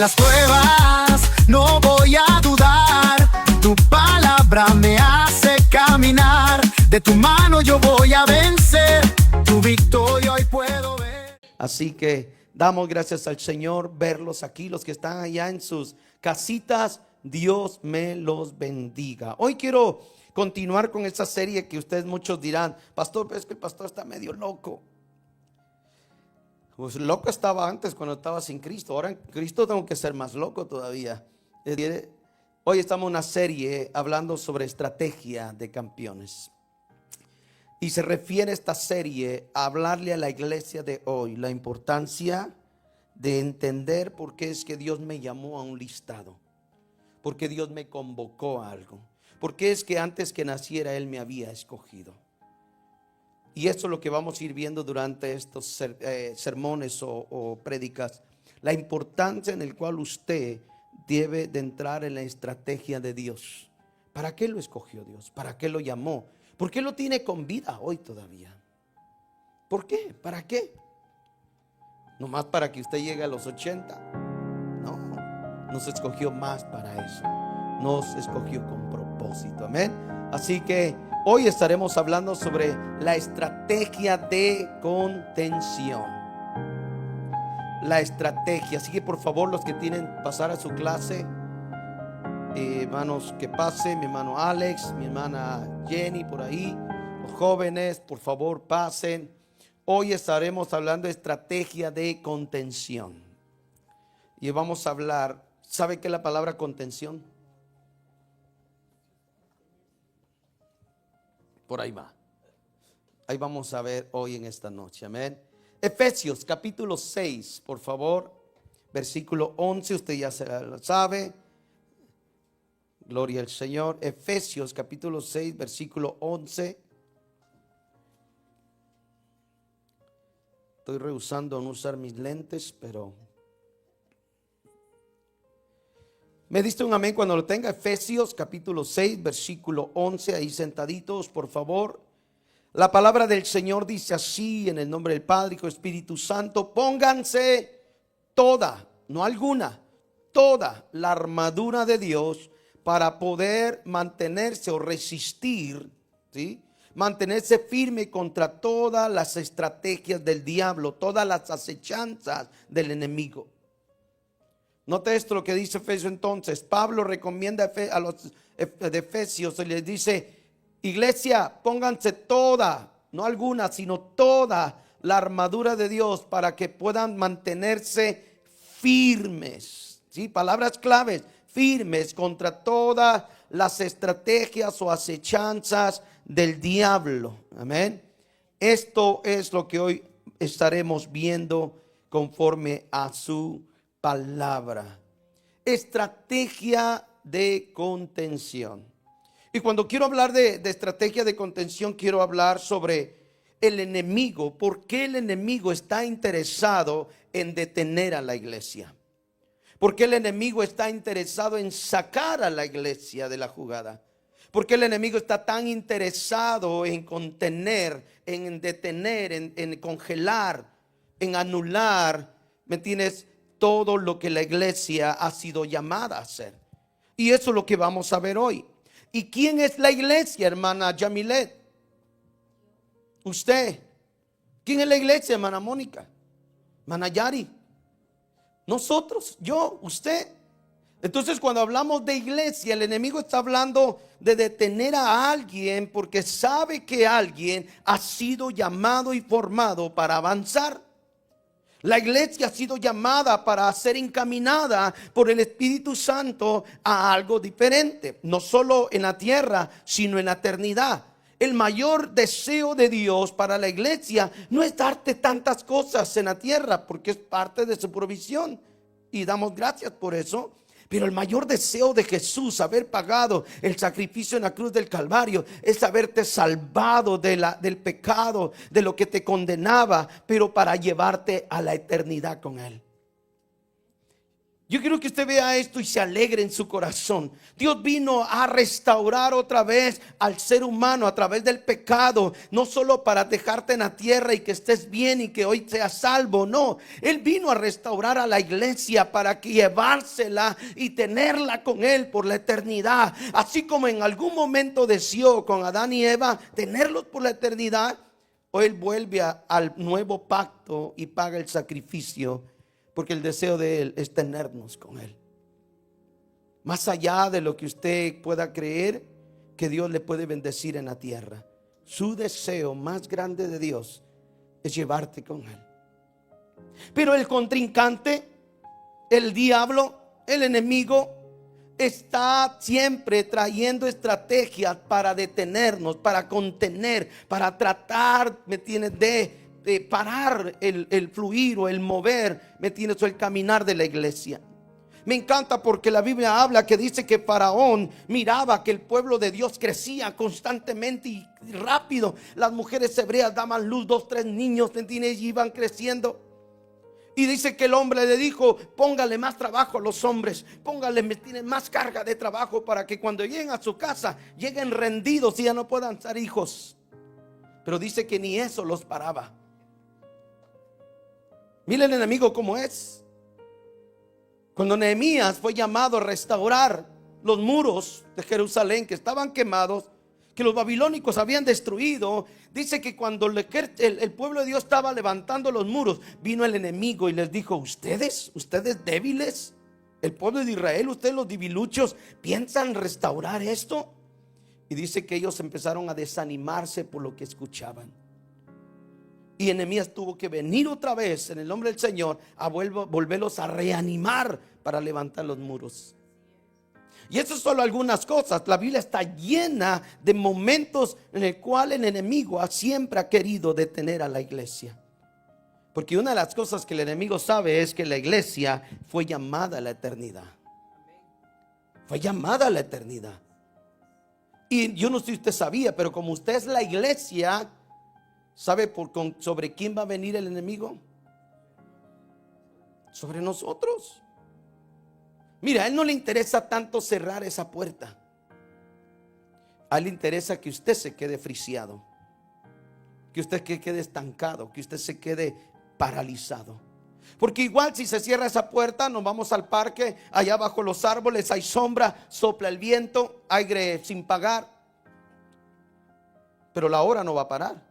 las pruebas no voy a dudar. Tu palabra me hace caminar. De tu mano yo voy a vencer. Tu victoria hoy puedo ver. Así que damos gracias al Señor verlos aquí, los que están allá en sus casitas. Dios me los bendiga. Hoy quiero continuar con esta serie que ustedes muchos dirán: pastor, pero es que el pastor está medio loco. Pues loco estaba antes cuando estaba sin Cristo. Ahora en Cristo tengo que ser más loco todavía. Hoy estamos en una serie hablando sobre estrategia de campeones. Y se refiere esta serie a hablarle a la iglesia de hoy la importancia de entender por qué es que Dios me llamó a un listado, por qué Dios me convocó a algo, por qué es que antes que naciera Él me había escogido. Y esto es lo que vamos a ir viendo durante estos sermones o prédicas, la importancia en el cual usted debe de entrar en la estrategia de Dios. ¿Para qué lo escogió Dios? ¿Para qué lo llamó? ¿Por qué lo tiene con vida hoy todavía? ¿Por qué? ¿Para qué? ¿Nomás para que usted llegue a los 80? No, nos escogió más para eso. Nos escogió con propósito, amén. Así que hoy estaremos hablando sobre la estrategia de contención. La estrategia. Así que por favor, los que tienen pasar a su clase, hermanos, que pase. Mi hermano Alex, mi hermana Jenny por ahí, los jóvenes, por favor pasen. Hoy estaremos hablando de estrategia de contención. Y vamos a hablar, ¿sabe qué es la palabra contención? Por ahí va. Ahí vamos a ver hoy en esta noche, amén. Efesios capítulo 6, por favor, versículo 11, usted ya se lo sabe. Gloria al Señor. Efesios capítulo 6, versículo 11. Estoy rehusando no usar mis lentes, pero me diste un amén cuando lo tenga. Efesios capítulo 6, versículo 11, ahí sentaditos, por favor. La palabra del Señor dice así, en el nombre del Padre, Hijo y Espíritu Santo: pónganse toda, no alguna, toda la armadura de Dios para poder mantenerse o resistir, ¿sí? Mantenerse firme contra todas las estrategias del diablo, todas las acechanzas del enemigo. Note esto lo que dice Efesios entonces. Pablo recomienda a los de Efesios y les dice: iglesia, pónganse toda, no alguna, sino toda la armadura de Dios para que puedan mantenerse firmes. ¿Sí? Palabras claves: firmes contra todas las estrategias o acechanzas del diablo. Amén. Esto es lo que hoy estaremos viendo conforme a su palabra. Estrategia de contención. Y cuando quiero hablar de estrategia de contención, quiero hablar sobre el enemigo. ¿Por qué el enemigo está interesado en detener a la iglesia? ¿Por qué el enemigo está interesado en sacar a la iglesia de la jugada? ¿Por qué el enemigo está tan interesado en contener, en detener, en congelar, en anular, ¿me entiendes?, todo lo que la iglesia ha sido llamada a hacer? Y eso es lo que vamos a ver hoy. ¿Y quién es la iglesia, hermana Yamilet? Usted. ¿Quién es la iglesia, hermana Mónica? Hermana Yari. Nosotros, yo, usted. Entonces, cuando hablamos de iglesia, el enemigo está hablando de detener a alguien porque sabe que alguien ha sido llamado y formado para avanzar. La iglesia ha sido llamada para ser encaminada por el Espíritu Santo a algo diferente, no solo en la tierra, sino en la eternidad. El mayor deseo de Dios para la iglesia no es darte tantas cosas en la tierra, porque es parte de su provisión y damos gracias por eso. Pero el mayor deseo de Jesús, haber pagado el sacrificio en la cruz del Calvario, es haberte salvado del pecado, de lo que te condenaba, pero para llevarte a la eternidad con Él. Yo quiero que usted vea esto y se alegre en su corazón. Dios vino a restaurar otra vez al ser humano a través del pecado. No solo para dejarte en la tierra y que estés bien y que hoy seas salvo. No, Él vino a restaurar a la iglesia para que llevársela y tenerla con Él por la eternidad. Así como en algún momento deseó con Adán y Eva tenerlos por la eternidad. Hoy Él vuelve al nuevo pacto y paga el sacrificio. Porque el deseo de Él es tenernos con Él. Más allá de lo que usted pueda creer que Dios le puede bendecir en la tierra. Su deseo más grande de Dios es llevarte con Él. Pero el contrincante, el diablo, el enemigo, está siempre trayendo estrategias para detenernos, para contener, para tratar, ¿me entiendes?, de parar el fluir o el mover, ¿me entiendes?, o el caminar de la iglesia. Me encanta porque la Biblia habla que dice que Faraón miraba que el pueblo de Dios crecía constantemente y rápido. Las mujeres hebreas daban luz, 2, 3 niños, ¿me entiendes?, y iban creciendo. Y dice que el hombre le dijo: póngale más trabajo a los hombres, póngale, me tienen más carga de trabajo para que cuando lleguen a su casa lleguen rendidos y ya no puedan ser hijos. Pero dice que ni eso los paraba. Mira el enemigo cómo es. Cuando Nehemías fue llamado a restaurar los muros de Jerusalén que estaban quemados, que los babilónicos habían destruido, dice que cuando el pueblo de Dios estaba levantando los muros, vino el enemigo y les dijo: ustedes débiles, el pueblo de Israel, ustedes los debiluchos, ¿piensan restaurar esto? Y dice que ellos empezaron a desanimarse por lo que escuchaban. Y Nehemías tuvo que venir otra vez en el nombre del Señor a volverlos a reanimar para levantar los muros. Y eso es solo algunas cosas. La Biblia está llena de momentos en el cual el enemigo siempre ha querido detener a la iglesia. Porque una de las cosas que el enemigo sabe es que la iglesia fue llamada a la eternidad. Fue llamada a la eternidad. Y yo no sé si usted sabía, pero como usted es la iglesia, ¿sabe sobre quién va a venir el enemigo? Sobre nosotros. Mira, a él no le interesa tanto cerrar esa puerta. A él le interesa que usted se quede friseado, que usted quede estancado, que usted se quede paralizado. Porque igual si se cierra esa puerta, nos vamos al parque, allá bajo los árboles hay sombra, sopla el viento, aire sin pagar, pero la hora no va a parar.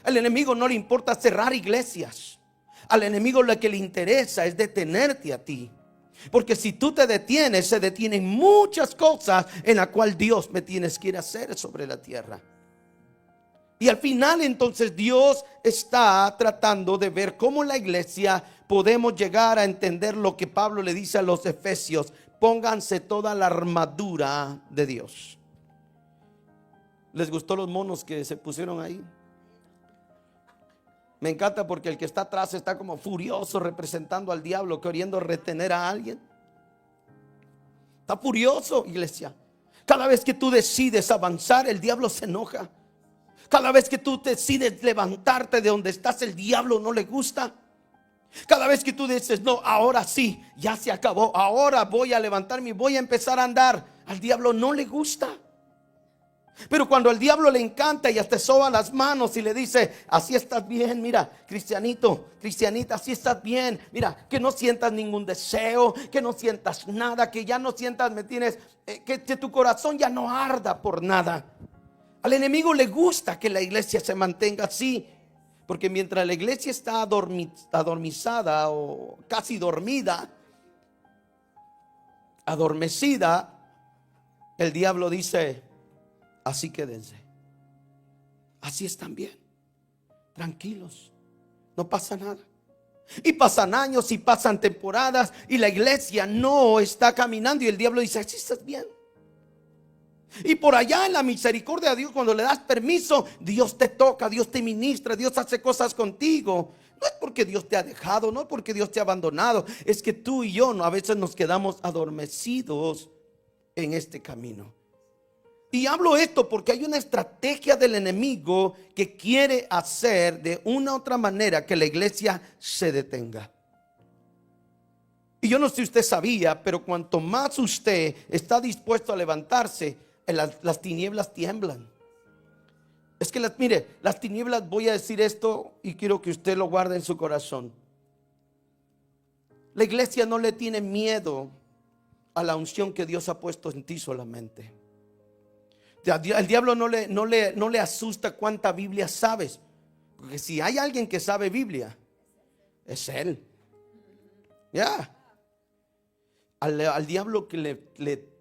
Al enemigo no le importa cerrar iglesias. Al enemigo lo que le interesa es detenerte a ti. Porque si tú te detienes, se detienen muchas cosas en las cuales Dios quiere hacer sobre la tierra. Y al final entonces Dios está tratando de ver cómo la iglesia podemos llegar a entender lo que Pablo le dice a los efesios: pónganse toda la armadura de Dios. ¿Les gustó los monos que se pusieron ahí? Me encanta porque el que está atrás está como furioso, representando al diablo, queriendo retener a alguien. Está furioso, iglesia. Cada vez que tú decides avanzar, el diablo se enoja. Cada vez que tú decides levantarte de donde estás, el diablo no le gusta. Cada vez que tú dices: no, ahora sí, ya se acabó, ahora voy a levantarme y voy a empezar a andar, al diablo no le gusta. Pero cuando al diablo le encanta y hasta soba las manos y le dice: así estás bien, mira, cristianito, cristianita, así estás bien, mira, que no sientas ningún deseo, que no sientas nada, que ya no sientas, que tu corazón ya no arda por nada. Al enemigo le gusta que la iglesia se mantenga así, porque mientras la iglesia está adormizada o casi dormida, adormecida, el diablo dice: así quédense, así están bien, tranquilos, no pasa nada. Y pasan años y pasan temporadas y la iglesia no está caminando y el diablo dice: así estás bien. Y por allá en la misericordia de Dios, cuando le das permiso, Dios te toca, Dios te ministra, Dios hace cosas contigo. No es porque Dios te ha dejado, no es porque Dios te ha abandonado, es que tú y yo a veces nos quedamos adormecidos en este camino. Y hablo esto porque hay una estrategia del enemigo que quiere hacer de una u otra manera que la iglesia se detenga. Y yo no sé si usted sabía, pero cuanto más usted está dispuesto a levantarse, las tinieblas tiemblan. Es que mire, las tinieblas, voy a decir esto y quiero que usted lo guarde en su corazón. La iglesia no le tiene miedo a la unción que Dios ha puesto en ti solamente. El diablo no le asusta cuánta Biblia sabes, porque si hay alguien que sabe Biblia, es él. Ya. Al diablo que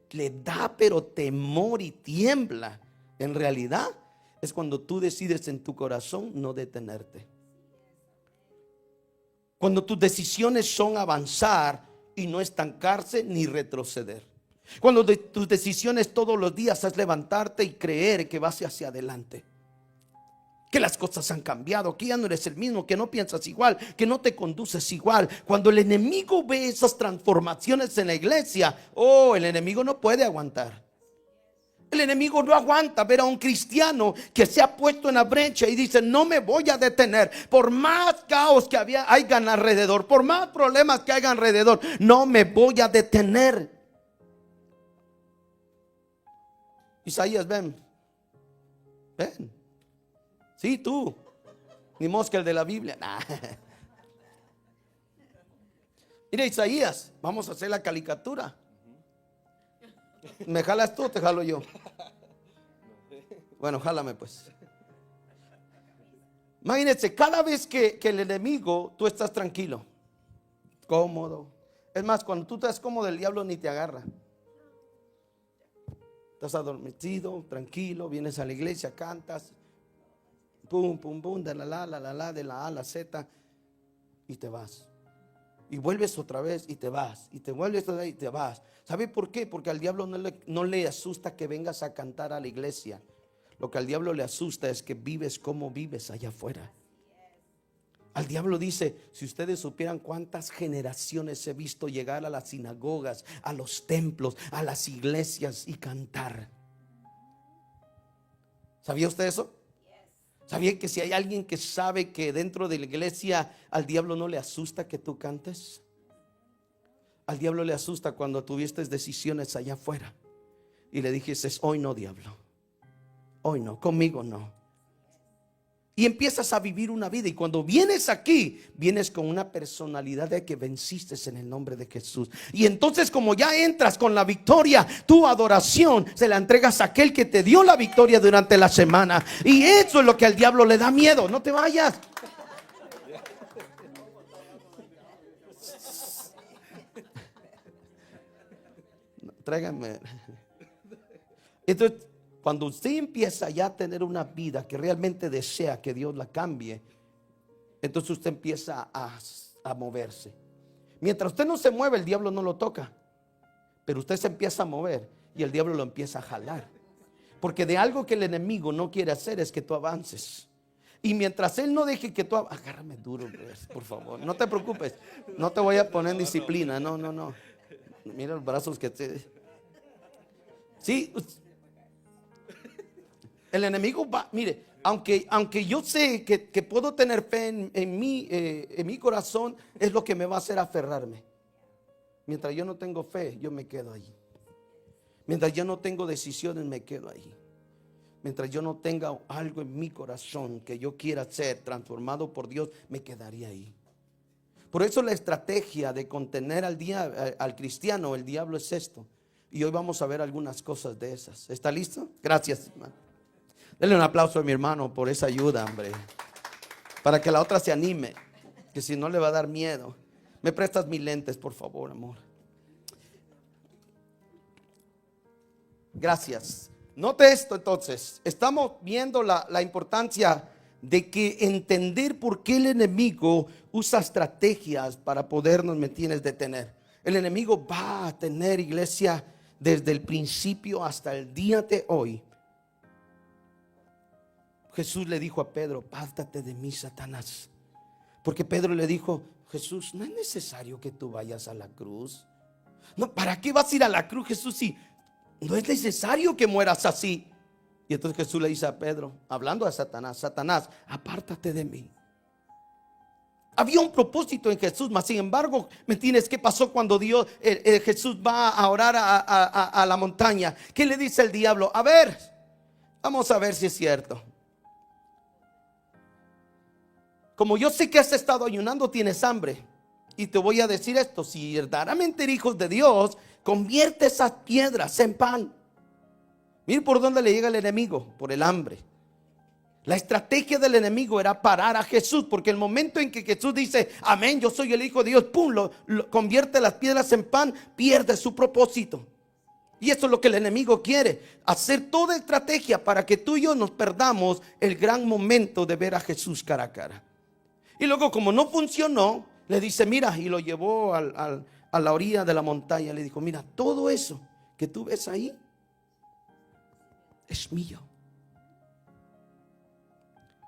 le da pero temor y tiembla, en realidad es cuando tú decides en tu corazón no detenerte. Cuando tus decisiones son avanzar y no estancarse ni retroceder. Cuando tus decisiones todos los días es levantarte y creer que vas hacia adelante, que las cosas han cambiado, que ya no eres el mismo, que no piensas igual, que no te conduces igual. Cuando el enemigo ve esas transformaciones en la iglesia, el enemigo no puede aguantar. El enemigo no aguanta ver a un cristiano que se ha puesto en la brecha y dice: no me voy a detener. Por más caos que hayan alrededor, por más problemas que hayan alrededor, no me voy a detener. Isaías, ven. Sí, tú. Ni mosca el de la Biblia. Nah. Mira, Isaías, vamos a hacer la caricatura. ¿Me jalas tú o te jalo yo? Bueno, jálame pues. Imagínense, cada vez que el enemigo, tú estás tranquilo, cómodo. Es más, cuando tú estás cómodo, el diablo ni te agarra. Estás adormecido, tranquilo, vienes a la iglesia, cantas, pum, pum, pum, de la, de la A a la Z, y te vas. Y vuelves otra vez y te vas. Y te vuelves otra vez y te vas. ¿Sabe por qué? Porque al diablo no le asusta que vengas a cantar a la iglesia. Lo que al diablo le asusta es que vives como vives allá afuera. Al diablo dice: si ustedes supieran cuántas generaciones he visto llegar a las sinagogas, a los templos, a las iglesias y cantar. ¿Sabía usted eso? ¿Sabía que si hay alguien que sabe que dentro de la iglesia al diablo no le asusta que tú cantes? Al diablo le asusta cuando tuviste decisiones allá afuera y le dijiste: hoy no, diablo, hoy no, conmigo no. Y empiezas a vivir una vida, y cuando vienes aquí, vienes con una personalidad de que venciste en el nombre de Jesús. Y entonces, como ya entras con la victoria, tu adoración se la entregas a aquel que te dio la victoria durante la semana. Y eso es lo que al diablo le da miedo. No te vayas. Tráigame. Entonces, cuando usted empieza ya a tener una vida que realmente desea que Dios la cambie, entonces usted empieza a moverse. Mientras usted no se mueve, el diablo no lo toca. Pero usted se empieza a mover y el diablo lo empieza a jalar. Porque de algo que el enemigo no quiere hacer es que tú avances. Y mientras él no deje que tú agárrame duro, por favor, no te preocupes. No te voy a poner en disciplina. No. Mira los brazos que te... Sí. El enemigo va, mire, aunque yo sé que puedo tener fe en mi corazón, es lo que me va a hacer aferrarme. Mientras yo no tengo fe, yo me quedo ahí. Mientras yo no tengo decisiones, me quedo ahí. Mientras yo no tenga algo en mi corazón que yo quiera ser transformado por Dios, me quedaría ahí. Por eso la estrategia de contener al cristiano, el diablo, es esto. Y hoy vamos a ver algunas cosas de esas. ¿Está listo? Gracias, hermano. Denle un aplauso a mi hermano por esa ayuda, hombre. Para que la otra se anime, que si no le va a dar miedo. ¿Me prestas mis lentes, por favor, amor? Gracias. Note esto entonces. Estamos viendo la importancia de que entender por qué el enemigo usa estrategias para podernos, ¿me entiendes?, detener. El enemigo va a tener, iglesia, desde el principio hasta el día de hoy. Jesús le dijo a Pedro: apártate de mí, Satanás. Porque Pedro le dijo: Jesús, no es necesario que tú vayas a la cruz. No, ¿para qué vas a ir a la cruz, Jesús? Si no es necesario que mueras así. Y entonces Jesús le dice a Pedro, hablando a Satanás: Satanás, apártate de mí. Había un propósito en Jesús, mas sin embargo, ¿me entiendes? ¿Qué pasó cuando Jesús va a orar a la montaña? ¿Qué le dice el diablo? A ver, vamos a ver si es cierto. Como yo sé que has estado ayunando, tienes hambre. Y te voy a decir esto: si verdaderamente eres hijos de Dios, convierte esas piedras en pan. Mire por dónde le llega el enemigo: por el hambre. La estrategia del enemigo era parar a Jesús, porque el momento en que Jesús dice amén, yo soy el Hijo de Dios, pum, convierte las piedras en pan, pierde su propósito. Y eso es lo que el enemigo quiere: hacer toda estrategia para que tú y yo nos perdamos el gran momento de ver a Jesús cara a cara. Y luego, como no funcionó, le dice mira, y lo llevó a la orilla de la montaña. Le dijo: mira, todo eso que tú ves ahí es mío.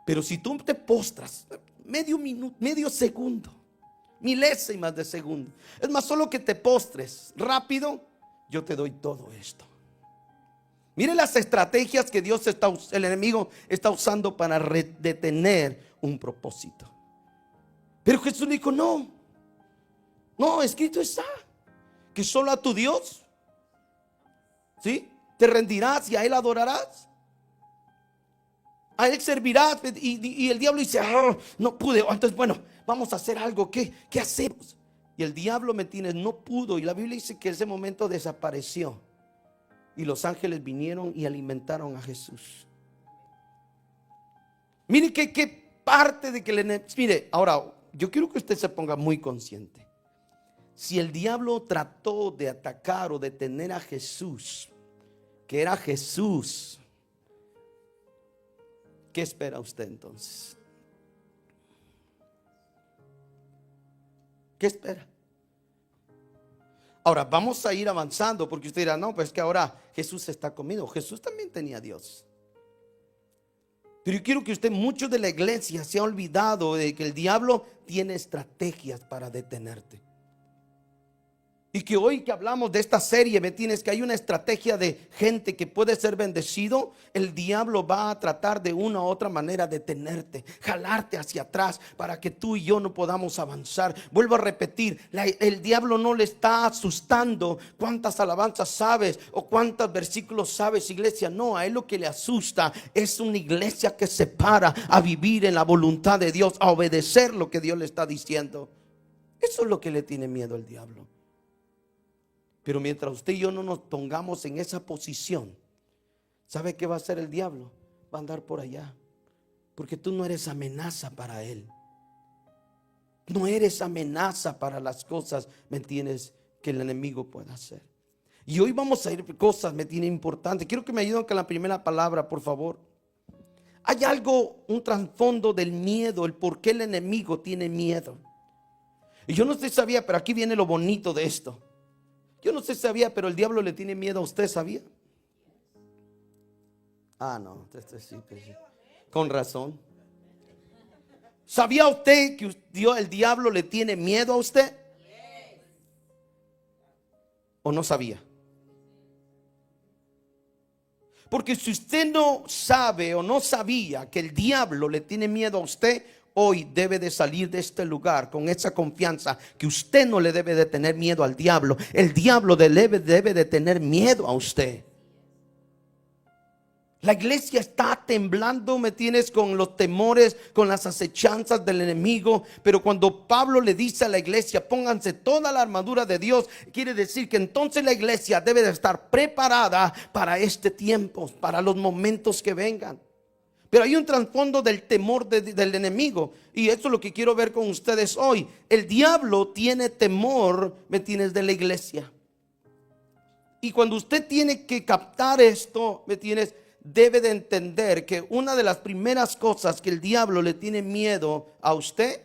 Pero si tú te postras medio minuto, medio segundo, milésimas de segundo, es más, solo que te postres rápido, yo te doy todo esto. Mire las estrategias que el enemigo está usando para detener un propósito. Pero Jesús dijo: no, escrito está que solo a tu Dios, ¿sí?, te rendirás y a Él adorarás. A Él servirás. Y el diablo dice: no pude. Entonces, bueno, vamos a hacer algo. ¿Qué hacemos? Y el diablo, ¿me entiendes?, no pudo. Y la Biblia dice que ese momento desapareció. Y los ángeles vinieron y alimentaron a Jesús. Mire qué parte de que mire, ahora yo quiero que usted se ponga muy consciente. Si el diablo trató de atacar o detener a Jesús, que era Jesús, ¿qué espera usted entonces? ¿Qué espera? Ahora vamos a ir avanzando, porque usted dirá: no, pues que ahora Jesús está conmigo. Jesús también tenía a Dios. Pero yo quiero que usted, mucho de la iglesia se ha olvidado de que el diablo tiene estrategias para detenerte. Y que hoy que hablamos de esta serie, ¿me entiendes?, que hay una estrategia de gente que puede ser bendecido. El diablo va a tratar de una u otra manera de detenerte, jalarte hacia atrás para que tú y yo no podamos avanzar. Vuelvo a repetir, el diablo no le está asustando cuántas alabanzas sabes o cuántos versículos sabes, iglesia. No, a él lo que le asusta es una iglesia que se para a vivir en la voluntad de Dios, a obedecer lo que Dios le está diciendo. Eso es lo que le tiene miedo el diablo. Pero mientras usted y yo no nos pongamos en esa posición, ¿sabe qué va a hacer el diablo? Va a andar por allá, porque tú no eres amenaza para él. No eres amenaza para las cosas, ¿me entiendes?, que el enemigo pueda hacer. Y hoy vamos a ir cosas, me tiene importante. Quiero que me ayuden con la primera palabra, por favor. Hay algo, un trasfondo del miedo, el por qué el enemigo tiene miedo. Y yo no sé si sabía, pero aquí viene lo bonito de esto. Yo no sé si sabía, pero el diablo le tiene miedo a usted, ¿sabía? No, sí. Con razón. ¿Sabía usted que el diablo le tiene miedo a usted? ¿O no sabía? Porque si usted no sabe o no sabía que el diablo le tiene miedo a usted, hoy debe de salir de este lugar con esa confianza que usted no le debe de tener miedo al diablo. El diablo debe de tener miedo a usted. La iglesia está temblando, ¿me tienes?, con los temores, con las acechanzas del enemigo. Pero cuando Pablo le dice a la iglesia: pónganse toda la armadura de Dios, quiere decir que entonces la iglesia debe de estar preparada para este tiempo, para los momentos que vengan. Pero hay un trasfondo del temor del enemigo, y eso es lo que quiero ver con ustedes hoy. El diablo tiene temor, ¿me tienes?, de la iglesia. Y cuando usted tiene que captar esto, ¿me tienes?, debe de entender que una de las primeras cosas que el diablo le tiene miedo a usted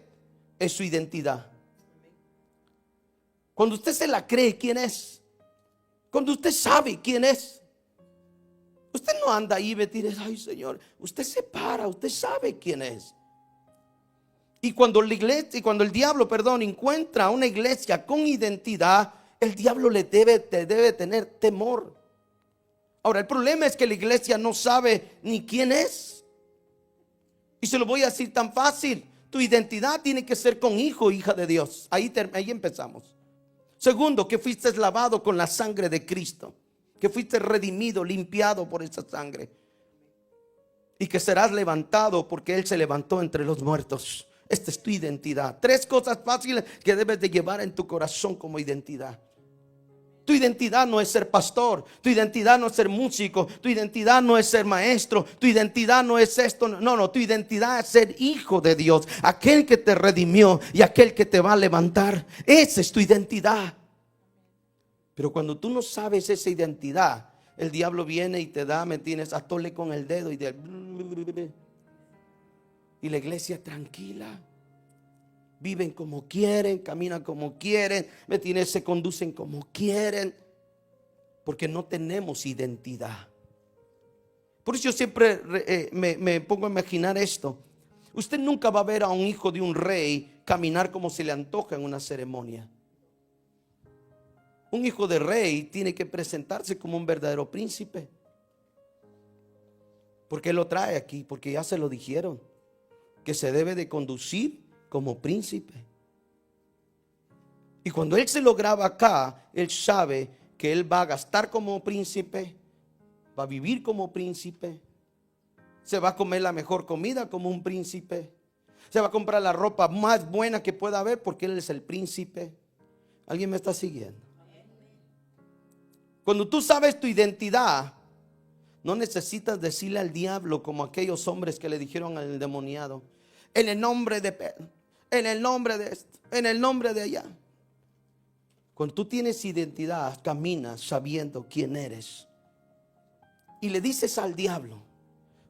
es su identidad. Cuando usted se la cree quién es, cuando usted sabe quién es, usted no anda ahí, me tires: ay, Señor. Usted se para, usted sabe quién es. Y cuando el diablo encuentra una iglesia con identidad, el diablo le debe tener temor. Ahora, el problema es que la iglesia no sabe ni quién es. Y se lo voy a decir tan fácil: tu identidad tiene que ser con hijo, hija de Dios. Ahí empezamos. Segundo, que fuiste lavado con la sangre de Cristo, que fuiste redimido, limpiado por esa sangre, y que serás levantado porque Él se levantó entre los muertos. Esta es tu identidad. 3 cosas fáciles que debes de llevar en tu corazón como identidad. Tu identidad no es ser pastor, tu identidad no es ser músico, tu identidad no es ser maestro, tu identidad no es esto. No, tu identidad es ser hijo de Dios, aquel que te redimió y aquel que te va a levantar. Esa es tu identidad. Pero cuando tú no sabes esa identidad, el diablo viene y te da, me tienes, atole con el dedo y la iglesia tranquila. Viven como quieren, caminan como quieren, me tienes, se conducen como quieren, porque no tenemos identidad. Por eso yo siempre me pongo a imaginar esto. Usted nunca va a ver a un hijo de un rey caminar como se le antoja en una ceremonia. Un hijo de rey tiene que presentarse como un verdadero príncipe, porque Él lo trae aquí, porque ya se lo dijeron, que se debe de conducir como príncipe. Y cuando Él se lo graba acá, Él sabe que Él va a gastar como príncipe, va a vivir como príncipe, se va a comer la mejor comida como un príncipe, se va a comprar la ropa más buena que pueda haber porque Él es el príncipe. ¿Alguien me está siguiendo? Cuando tú sabes tu identidad, no necesitas decirle al diablo como aquellos hombres que le dijeron al endemoniado: en el nombre de Pedro, en el nombre de esto, en el nombre de allá. Cuando tú tienes identidad, caminas sabiendo quién eres. Y le dices al diablo,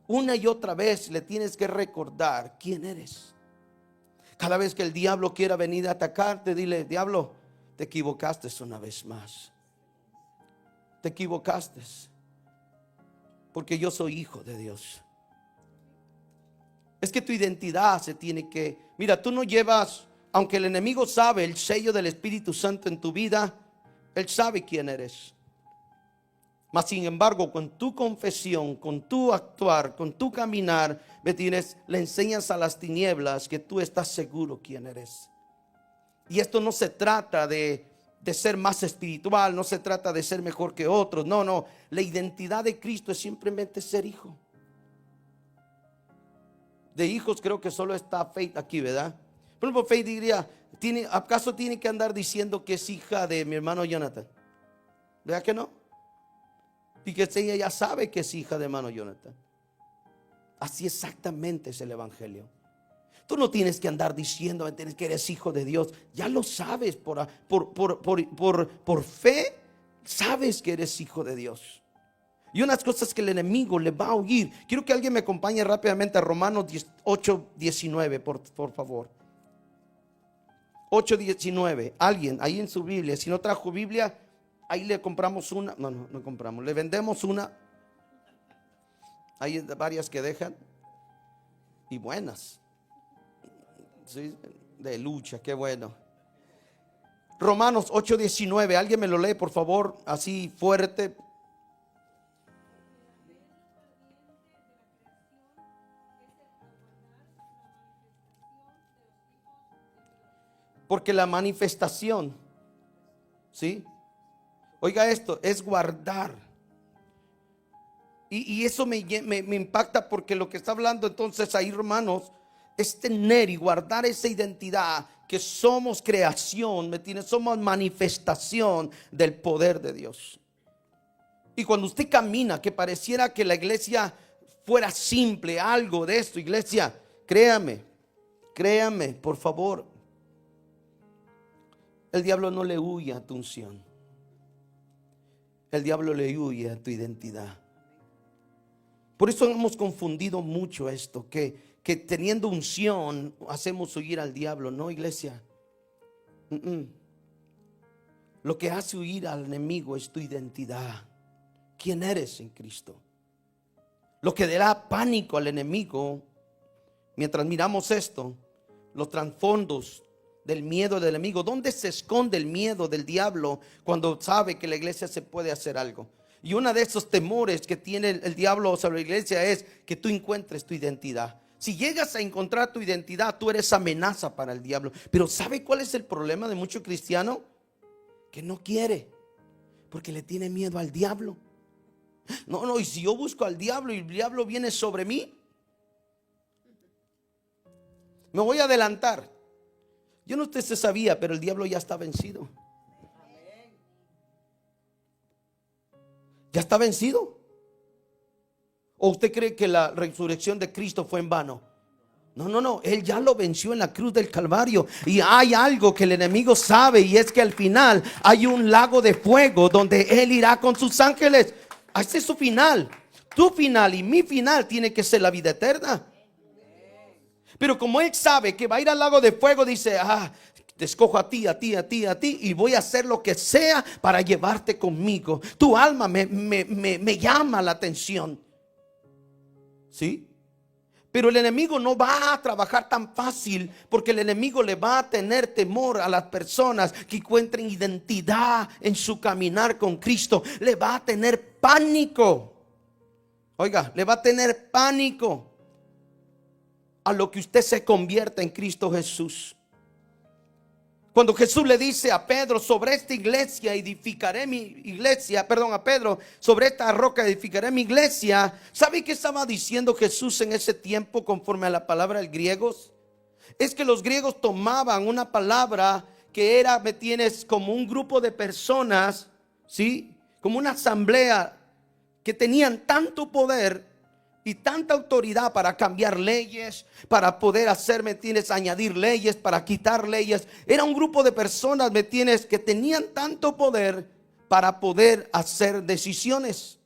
una y otra vez le tienes que recordar quién eres. Cada vez que el diablo quiera venir a atacarte, dile: diablo, te equivocaste una vez más. Te equivocaste, porque yo soy hijo de Dios. Es que tu identidad se tiene que... Mira, tú no llevas, aunque el enemigo sabe el sello del Espíritu Santo en tu vida, él sabe quién eres. Mas sin embargo, con tu confesión, con tu actuar, con tu caminar, le enseñas a las tinieblas que tú estás seguro quién eres. Y esto no se trata de ser más espiritual, no se trata de ser mejor que otros. No, la identidad de Cristo es simplemente ser hijo. De hijos creo que solo está Faith aquí, ¿verdad? Por ejemplo, Faith diría, ¿acaso tiene que andar diciendo que es hija de mi hermano Jonathan? ¿Verdad que no? Y que ella ya sabe que es hija de hermano Jonathan. Así exactamente es el evangelio. Tú no tienes que andar diciendo que eres hijo de Dios. Ya lo sabes por fe. Sabes que eres hijo de Dios. Y unas cosas que el enemigo le va a oír. Quiero que alguien me acompañe rápidamente a Romanos 8:19, por favor. 8:19. Alguien ahí en su Biblia. Si no trajo Biblia, ahí le compramos una. No compramos. Le vendemos una. Hay varias que dejan. Y buenas. Sí, de lucha, qué bueno. Romanos 8:19. Alguien me lo lee, por favor, así fuerte. Porque la manifestación, ¿sí? Oiga esto, es guardar. Y eso me impacta, porque lo que está hablando entonces ahí Romanos es tener y guardar esa identidad, que somos creación, ¿me entiendes? Somos manifestación del poder de Dios. Y cuando usted camina, que pareciera que la iglesia fuera simple, algo de esto, iglesia, créame, por favor, el diablo no le huye a tu unción. El diablo le huye a tu identidad. Por eso hemos confundido mucho esto, que teniendo unción hacemos huir al diablo. No, iglesia. Lo que hace huir al enemigo es tu identidad. ¿Quién eres en Cristo? Lo que le da pánico al enemigo, mientras miramos esto, los trasfondos del miedo del enemigo. ¿Dónde se esconde el miedo del diablo cuando sabe que la iglesia se puede hacer algo? Y uno de esos temores que tiene el diablo sobre la iglesia es que tú encuentres tu identidad. Si llegas a encontrar tu identidad, tú eres amenaza para el diablo. Pero ¿sabe cuál es el problema de muchos cristianos? Que no quiere, porque le tiene miedo al diablo. No, y si yo busco al diablo y el diablo viene sobre mí, me voy a adelantar. Yo no sé si sabía, pero el diablo ya está vencido. ¿Ya está vencido? ¿O usted cree que la resurrección de Cristo fue en vano? No, Él ya lo venció en la cruz del Calvario. Y hay algo que el enemigo sabe, y es que al final hay un lago de fuego donde Él irá con sus ángeles. Ese es su final. Tu final y mi final tiene que ser la vida eterna. Pero como Él sabe que va a ir al lago de fuego, dice: te escojo a ti, y voy a hacer lo que sea para llevarte conmigo. Tu alma me llama la atención. ¿Sí? Pero el enemigo no va a trabajar tan fácil, porque el enemigo le va a tener temor a las personas que encuentren identidad en su caminar con Cristo. Le va a tener pánico. Oiga, le va a tener pánico a lo que usted se convierta en Cristo Jesús. Cuando Jesús le dice a Pedro: sobre esta iglesia edificaré mi iglesia, a Pedro, sobre esta roca edificaré mi iglesia. ¿Sabe qué estaba diciendo Jesús en ese tiempo conforme a la palabra de griegos? Es que los griegos tomaban una palabra que era, ¿me tienes?, como un grupo de personas, ¿sí? Como una asamblea que tenían tanto poder y tanta autoridad para cambiar leyes, para poder hacer, ¿me tienes?, añadir leyes, para quitar leyes. Era un grupo de personas, ¿me tienes?, que tenían tanto poder para poder hacer decisiones.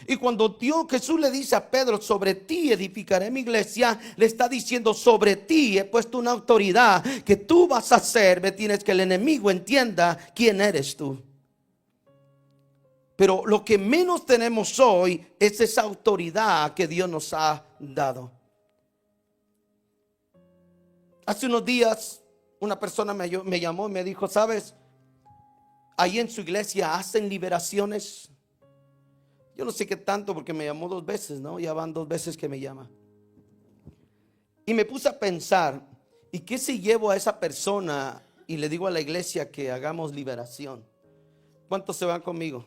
Y cuando Jesús le dice a Pedro: sobre ti edificaré mi iglesia, le está diciendo: sobre ti he puesto una autoridad que tú vas a hacer, ¿me tienes?, que el enemigo entienda quién eres tú. Pero lo que menos tenemos hoy es esa autoridad que Dios nos ha dado. Hace unos días una persona me llamó y me dijo: ¿sabes? Ahí en su iglesia hacen liberaciones. Yo no sé qué tanto, porque me llamó 2 veces, ¿no? Ya van 2 veces que me llama. Y me puse a pensar: ¿y qué si llevo a esa persona y le digo a la iglesia que hagamos liberación? ¿Cuántos se van conmigo?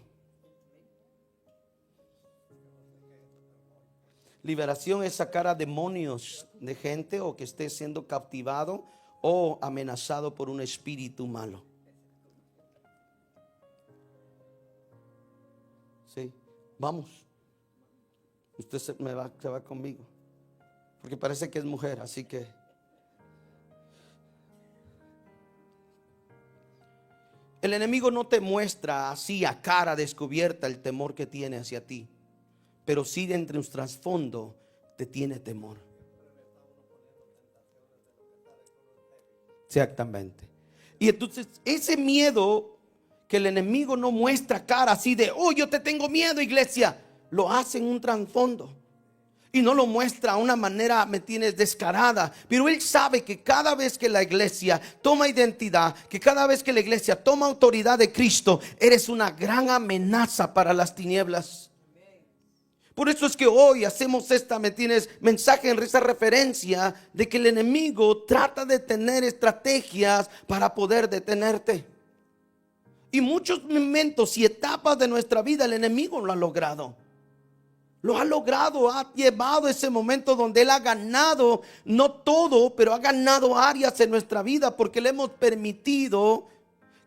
Liberación es sacar a demonios de gente, o que esté siendo captivado o amenazado por un espíritu malo. Sí, vamos. Usted se va conmigo, porque parece que es mujer, así que el enemigo no te muestra así a cara descubierta el temor que tiene hacia ti, pero sí entre un trasfondo te tiene temor. Exactamente. Y entonces ese miedo que el enemigo no muestra cara así de: oh, yo te tengo miedo, iglesia, lo hace en un trasfondo. Y no lo muestra a una manera, ¿me tienes?, descarada. Pero él sabe que cada vez que la iglesia toma identidad, que cada vez que la iglesia toma autoridad de Cristo, eres una gran amenaza para las tinieblas. Por eso es que hoy hacemos esta, ¿me tienes?, mensaje en esa referencia de que el enemigo trata de tener estrategias para poder detenerte. Y muchos momentos y etapas de nuestra vida el enemigo lo ha logrado. Lo ha logrado, ha llevado ese momento donde él ha ganado, no todo, pero ha ganado áreas en nuestra vida, porque le hemos permitido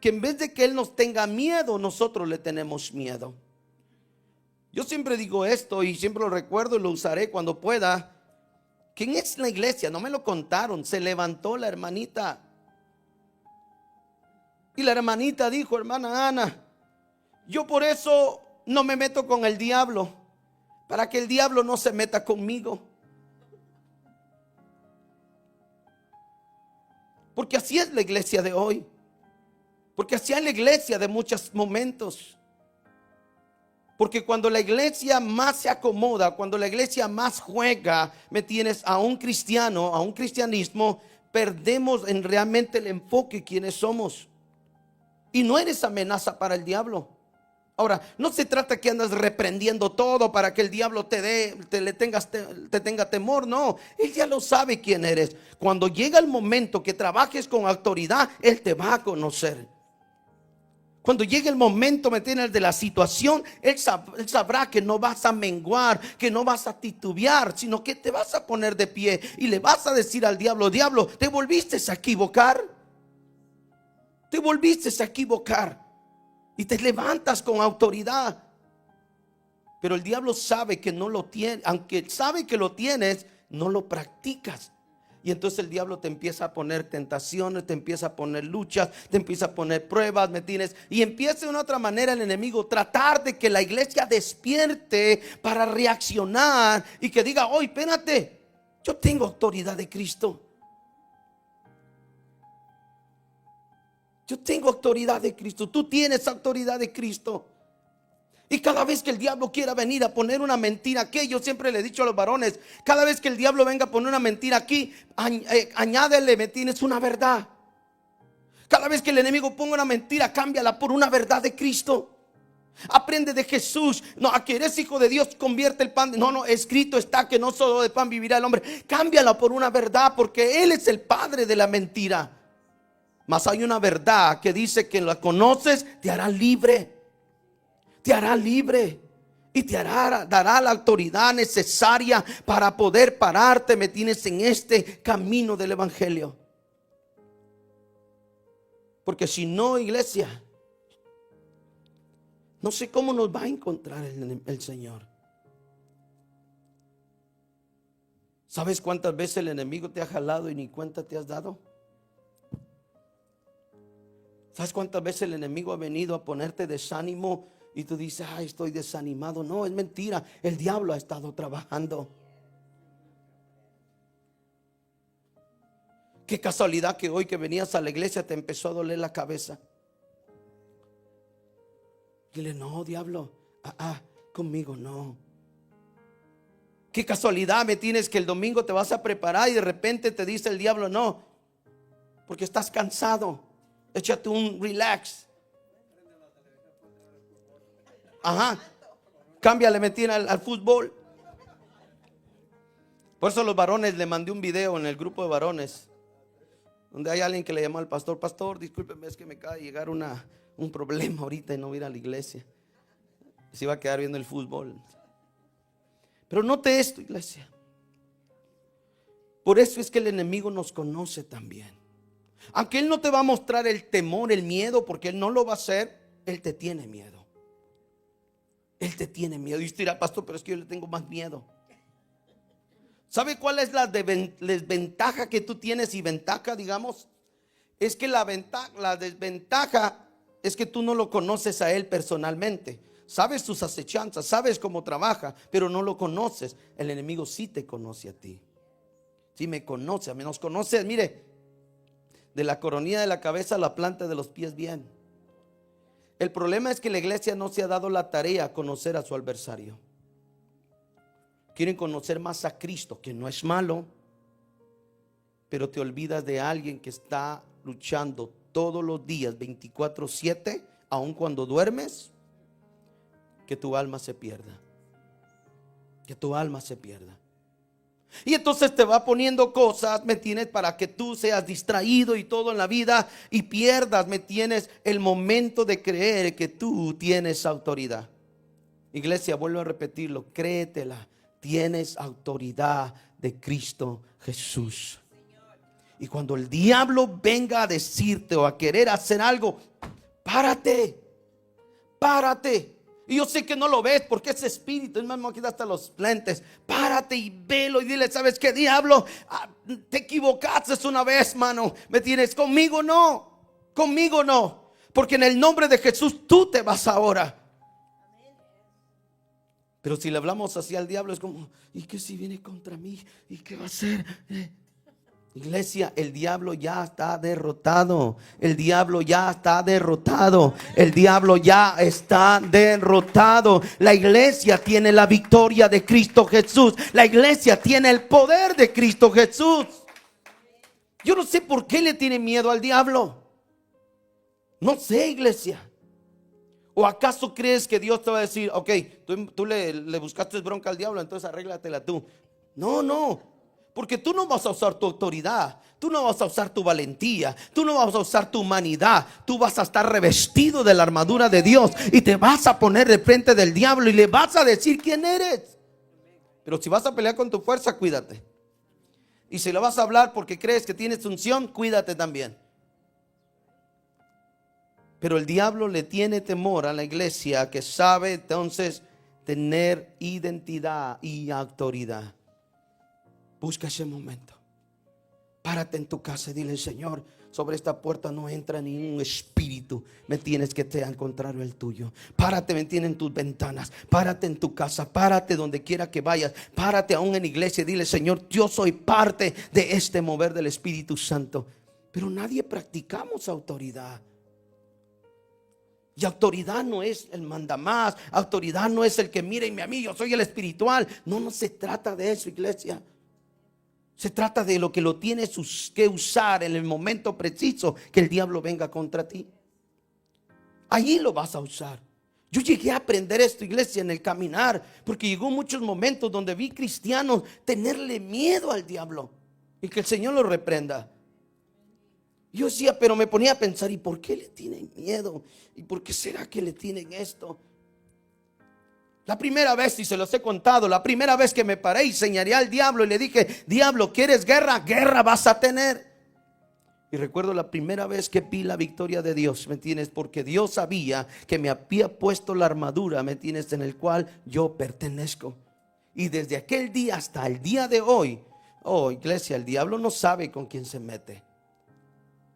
que en vez de que él nos tenga miedo, nosotros le tenemos miedo. Yo siempre digo esto y siempre lo recuerdo y lo usaré cuando pueda. ¿Quién es la iglesia? No me lo contaron. Se levantó la hermanita y la hermanita dijo: hermana Ana, yo por eso no me meto con el diablo, para que el diablo no se meta conmigo. Porque así es la iglesia de hoy, porque así es la iglesia de muchos momentos. Porque cuando la iglesia más se acomoda, cuando la iglesia más juega, ¿me tienes?, a un cristiano, a un cristianismo, perdemos en realmente el enfoque quiénes somos. Y no eres amenaza para el diablo. Ahora, no se trata que andas reprendiendo todo para que el diablo te tenga temor. No, él ya lo sabe quién eres. Cuando llega el momento que trabajes con autoridad, él te va a conocer. Cuando llegue el momento, ¿me entiendes?, de la situación, él sabrá que no vas a menguar, que no vas a titubear, sino que te vas a poner de pie y le vas a decir al diablo: diablo, ¿te volviste a equivocar? Te volviste a equivocar. Y te levantas con autoridad. Pero el diablo sabe que no lo tiene. Aunque sabe que lo tienes, no lo practicas. Y entonces el diablo te empieza a poner tentaciones, te empieza a poner luchas, te empieza a poner pruebas, ¿me tienes? Y empieza de una otra manera el enemigo tratar de que la iglesia despierte para reaccionar y que diga: oye, espérate, yo tengo autoridad de Cristo. Yo tengo autoridad de Cristo. Tú tienes autoridad de Cristo. Y cada vez que el diablo quiera venir a poner una mentira aquí, yo siempre le he dicho a los varones: cada vez que el diablo venga a poner una mentira aquí, añádele, ¿me tienes?, una verdad. Cada vez que el enemigo ponga una mentira, cámbiala por una verdad de Cristo. Aprende de Jesús. No, a que eres hijo de Dios, convierte el pan. No, escrito está que no solo de pan vivirá el hombre. Cámbiala por una verdad, porque Él es el padre de la mentira. Mas hay una verdad que dice que la conoces, te hará libre. Te hará libre y te dará la autoridad necesaria para poder pararte, ¿me tienes?, en este camino del evangelio. Porque si no, iglesia, no sé cómo nos va a encontrar el Señor. ¿Sabes cuántas veces el enemigo te ha jalado y ni cuenta te has dado? ¿Sabes cuántas veces el enemigo ha venido a ponerte desánimo y tú dices: ay, estoy desanimado? No, es mentira. El diablo ha estado trabajando. Qué casualidad que hoy que venías a la iglesia te empezó a doler la cabeza. Dile: no, diablo, conmigo no. Qué casualidad, me tienes, que el domingo te vas a preparar y de repente te dice el diablo: no, porque estás cansado. Échate un relax. Cámbiale, me tiene al fútbol. Por eso los varones, le mandé un video en el grupo de varones, donde hay alguien que le llamó al pastor: pastor, discúlpeme, es que me acaba de llegar un problema ahorita y no voy a ir a la iglesia. Se iba a quedar viendo el fútbol. Pero note esto, iglesia. Por eso es que el enemigo nos conoce también. Aunque él no te va a mostrar el temor, el miedo, porque él no lo va a hacer, él te tiene miedo. Él te tiene miedo. Y usted dirá: pastor, pero es que yo le tengo más miedo. ¿Sabe cuál es la desventaja que tú tienes y ventaja, digamos? Es que la desventaja es que tú no lo conoces a él personalmente. Sabes sus acechanzas, sabes cómo trabaja, pero no lo conoces. El enemigo sí te conoce a ti. Sí me conoce, a mí nos conoce, mire, de la coronilla de la cabeza a la planta de los pies bien. El problema es que la iglesia no se ha dado la tarea a conocer a su adversario. Quieren conocer más a Cristo, que no es malo, pero te olvidas de alguien que está luchando todos los días 24/7, aun cuando duermes, que tu alma se pierda. Que tu alma se pierda. Y entonces te va poniendo cosas, ¿me tienes?, para que tú seas distraído y todo en la vida y pierdas, ¿me tienes?, el momento de creer que tú tienes autoridad. Iglesia, vuelvo a repetirlo, créetela, tienes autoridad de Cristo Jesús. Y cuando el diablo venga a decirte o a querer hacer algo, párate. Y yo sé que no lo ves porque es espíritu. Es más, aquí hasta los lentes. Párate y velo y dile: ¿sabes qué, diablo? Te equivocaste una vez, mano. ¿Me tienes? Conmigo no. Porque en el nombre de Jesús tú te vas ahora. Pero si le hablamos así al diablo, es como: ¿y qué si viene contra mí? ¿Y qué va a hacer? Iglesia, el diablo ya está derrotado. El diablo ya está derrotado. El diablo ya está derrotado. La iglesia tiene la victoria de Cristo Jesús. La iglesia tiene el poder de Cristo Jesús. Yo no sé por qué le tiene miedo al diablo. No sé, iglesia. ¿O acaso crees que Dios te va a decir, ok, tú le buscaste bronca al diablo, entonces arréglatela tú? No, no. Porque tú no vas a usar tu autoridad, tú no vas a usar tu valentía, tú no vas a usar tu humanidad. Tú vas a estar revestido de la armadura de Dios y te vas a poner de frente del diablo y le vas a decir quién eres. Pero si vas a pelear con tu fuerza, cuídate. Y si le vas a hablar porque crees que tienes unción, cuídate también. Pero el diablo le tiene temor a la iglesia que sabe entonces tener identidad y autoridad. Busca ese momento. Párate en tu casa y dile: Señor, sobre esta puerta no entra ningún espíritu. Me tienes que te al contrario el tuyo. Párate, me tienen tus ventanas. Párate en tu casa. Párate donde quiera que vayas. Párate aún en iglesia y dile: Señor, yo soy parte de este mover del Espíritu Santo. Pero nadie practicamos autoridad. Y autoridad no es el mandamás. Autoridad no es el que mírenme a mí, yo soy el espiritual. No, no se trata de eso, iglesia. Se trata de lo que lo tienes que usar en el momento preciso que el diablo venga contra ti. Allí lo vas a usar. Yo llegué a aprender esto, iglesia, en el caminar, porque llegó muchos momentos donde vi cristianos tenerle miedo al diablo y que el Señor lo reprenda. Yo decía, pero me ponía a pensar: ¿y por qué le tienen miedo? ¿Y por qué será que le tienen esto? La primera vez, y se los he contado, la primera vez que me paré y señalé al diablo y le dije: diablo, ¿quieres guerra? Guerra vas a tener. Y recuerdo la primera vez que vi la victoria de Dios, ¿me entiendes? Porque Dios sabía que me había puesto la armadura, ¿me entiendes? En el cual yo pertenezco. Y desde aquel día hasta el día de hoy, oh iglesia, el diablo no sabe con quién se mete.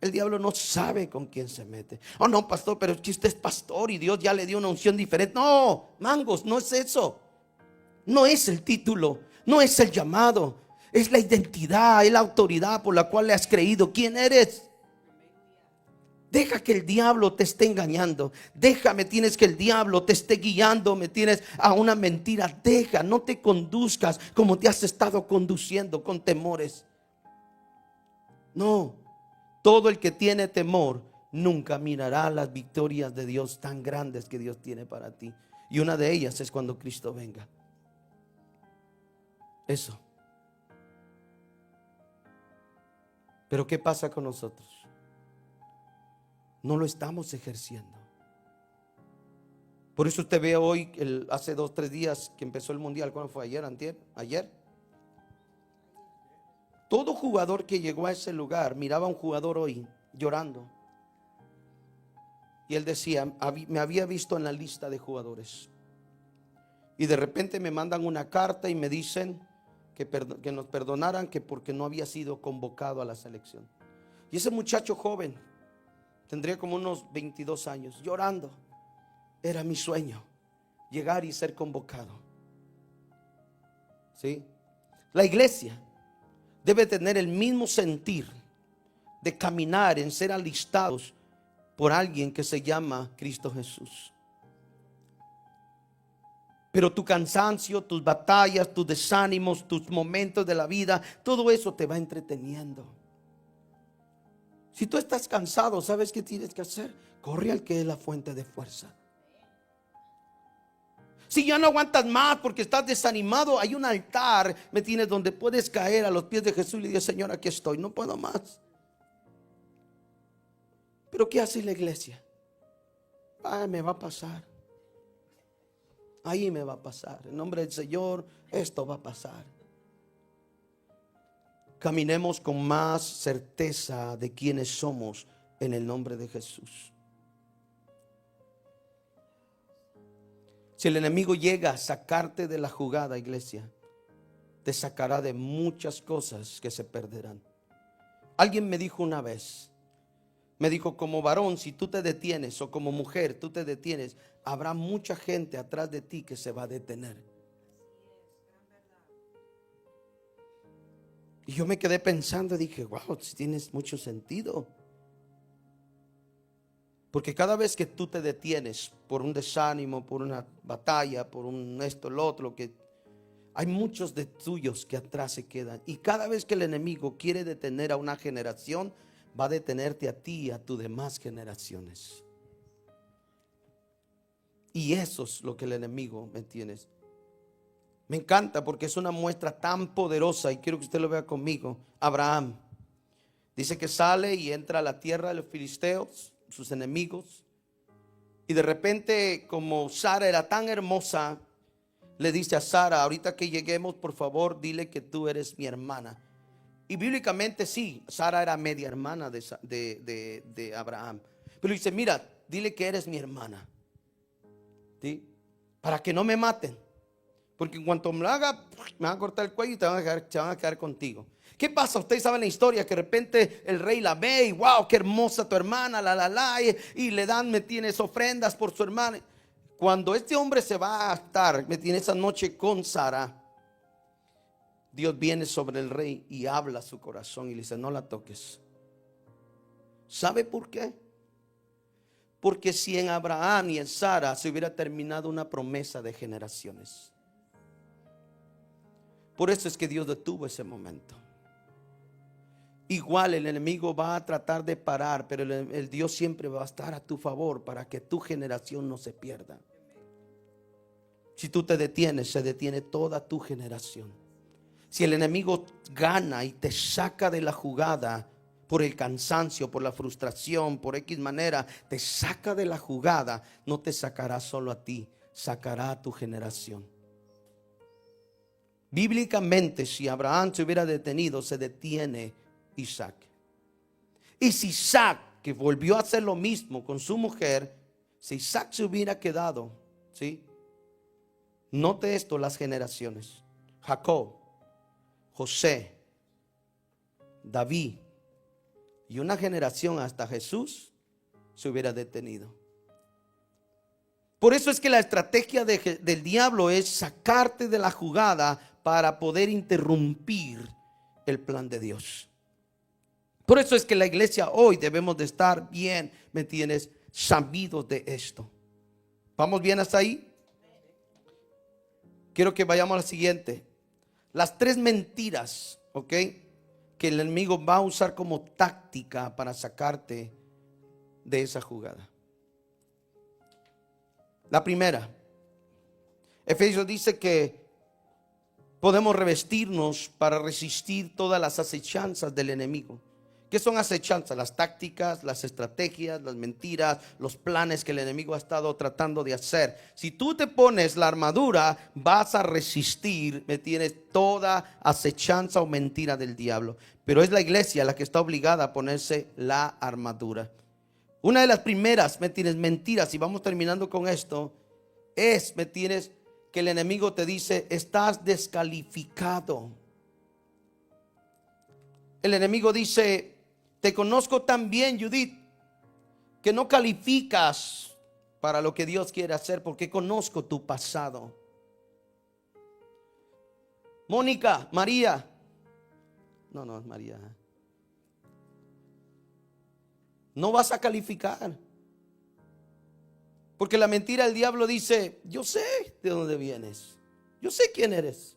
El diablo no sabe con quién se mete. Oh no, pastor, pero es que usted es pastor y Dios ya le dio una unción diferente. No, mangos, no es eso. No es el título, no es el llamado. Es la identidad, es la autoridad por la cual le has creído. ¿Quién eres? Deja que el diablo te esté engañando. Déjame, tienes que el diablo te esté guiando, me tienes a una mentira. Deja, no te conduzcas como te has estado conduciendo, con temores. No. Todo el que tiene temor nunca mirará las victorias de Dios tan grandes que Dios tiene para ti. Y una de ellas es cuando Cristo venga. Eso. Pero ¿qué pasa con nosotros? No lo estamos ejerciendo. Por eso usted ve hoy, hace 2 o 3 días que empezó el mundial. ¿Cuándo fue? ¿Ayer? ¿Antier? ¿Ayer? Todo jugador que llegó a ese lugar miraba a un jugador hoy llorando. Y él decía: me había visto en la lista de jugadores. Y de repente me mandan una carta y me dicen que nos perdonaran, que porque no había sido convocado a la selección. Y ese muchacho joven, tendría como unos 22 años, llorando. Era mi sueño, llegar y ser convocado. ¿Sí? La iglesia debe tener el mismo sentir de caminar en ser alistados por alguien que se llama Cristo Jesús. Pero tu cansancio, tus batallas, tus desánimos, tus momentos de la vida, todo eso te va entreteniendo. Si tú estás cansado, ¿sabes qué tienes que hacer? Corre al que es la fuente de fuerza. Si ya no aguantas más porque estás desanimado, hay un altar, ¿me tienes? Donde puedes caer a los pies de Jesús y le dices: Señor, aquí estoy, no puedo más. Pero ¿qué hace la iglesia? Me va a pasar. Ahí me va a pasar. En nombre del Señor, esto va a pasar. Caminemos con más certeza de quiénes somos en el nombre de Jesús. Si el enemigo llega a sacarte de la jugada, iglesia, te sacará de muchas cosas que se perderán. Alguien me dijo una vez, me dijo: como varón, si tú te detienes, o como mujer, tú te detienes, habrá mucha gente atrás de ti que se va a detener. Y yo me quedé pensando y dije: wow, tienes mucho sentido. Porque cada vez que tú te detienes por un desánimo, por una batalla, por un esto, lo otro, que hay muchos de tuyos que atrás se quedan. Y cada vez que el enemigo quiere detener a una generación, va a detenerte a ti y a tus demás generaciones. Y eso es lo que el enemigo, ¿me entiendes? Me encanta porque es una muestra tan poderosa y quiero que usted lo vea conmigo. Abraham dice que sale y entra a la tierra de los filisteos, sus enemigos. Y de repente, como Sara era tan hermosa, le dice a Sara: ahorita que lleguemos, por favor, dile que tú eres mi hermana. Y bíblicamente sí, Sara era media hermana de Abraham. Pero dice: mira, dile que eres mi hermana, ¿sí? Para que no me maten. Porque en cuanto me lo haga, me van a cortar el cuello y se van a quedar contigo. ¿Qué pasa? Ustedes saben la historia, que de repente el rey la ve y wow, qué hermosa tu hermana, y le dan, me tienes, ofrendas por su hermana. Cuando este hombre se va a estar, me tiene, esa noche con Sara, Dios viene sobre el rey y habla a su corazón y le dice: no la toques. ¿Sabe por qué? Porque si en Abraham y en Sara se hubiera terminado una promesa de generaciones. Por eso es que Dios detuvo ese momento. Igual el enemigo va a tratar de parar, pero el Dios siempre va a estar a tu favor para que tu generación no se pierda. Si tú te detienes, se detiene toda tu generación. Si el enemigo gana y te saca de la jugada por el cansancio, por la frustración, por X manera, te saca de la jugada, no te sacará solo a ti, sacará a tu generación. Bíblicamente, si Abraham se hubiera detenido, se detiene Isaac. Y si Isaac, que volvió a hacer lo mismo con su mujer, si Isaac se hubiera quedado, ¿sí? Note esto, las generaciones: Jacob, José, David, y una generación hasta Jesús se hubiera detenido. Por eso es que la estrategia del diablo es sacarte de la jugada para poder interrumpir el plan de Dios. Por eso es que la iglesia hoy debemos de estar bien, ¿me entiendes?, sabidos de esto. ¿Vamos bien hasta ahí? Quiero que vayamos a la siguiente. Las 3 mentiras, ¿ok?, que el enemigo va a usar como táctica para sacarte de esa jugada. La primera, Efesios dice que podemos revestirnos para resistir todas las acechanzas del enemigo. ¿Qué son acechanzas? Las tácticas, las estrategias, las mentiras, los planes que el enemigo ha estado tratando de hacer. Si tú te pones la armadura, vas a resistir, ¿me entiendes?, toda acechanza o mentira del diablo. Pero es la iglesia la que está obligada a ponerse la armadura. Una de las primeras, ¿me entiendes?, mentiras, y vamos terminando con esto, es, ¿me entiendes?, que el enemigo te dice: estás descalificado. El enemigo dice: te conozco tan bien, Judith, que no calificas para lo que Dios quiere hacer, porque conozco tu pasado. Mónica, María. No es María. No vas a calificar. Porque la mentira del diablo dice: yo sé de dónde vienes, yo sé quién eres,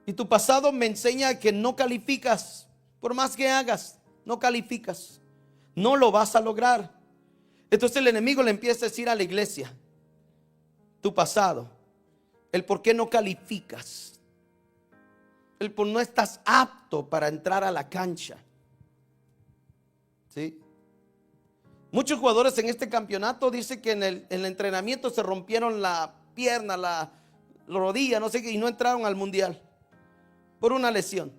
y tu pasado me enseña que no calificas. Por más que hagas, no calificas, no lo vas a lograr. Entonces el enemigo le empieza a decir a la iglesia: tu pasado, el por qué no calificas, el por no estás apto para entrar a la cancha. ¿Sí? Muchos jugadores en este campeonato dicen que en el entrenamiento se rompieron la pierna, la rodilla, no sé qué, y no entraron al mundial por una lesión.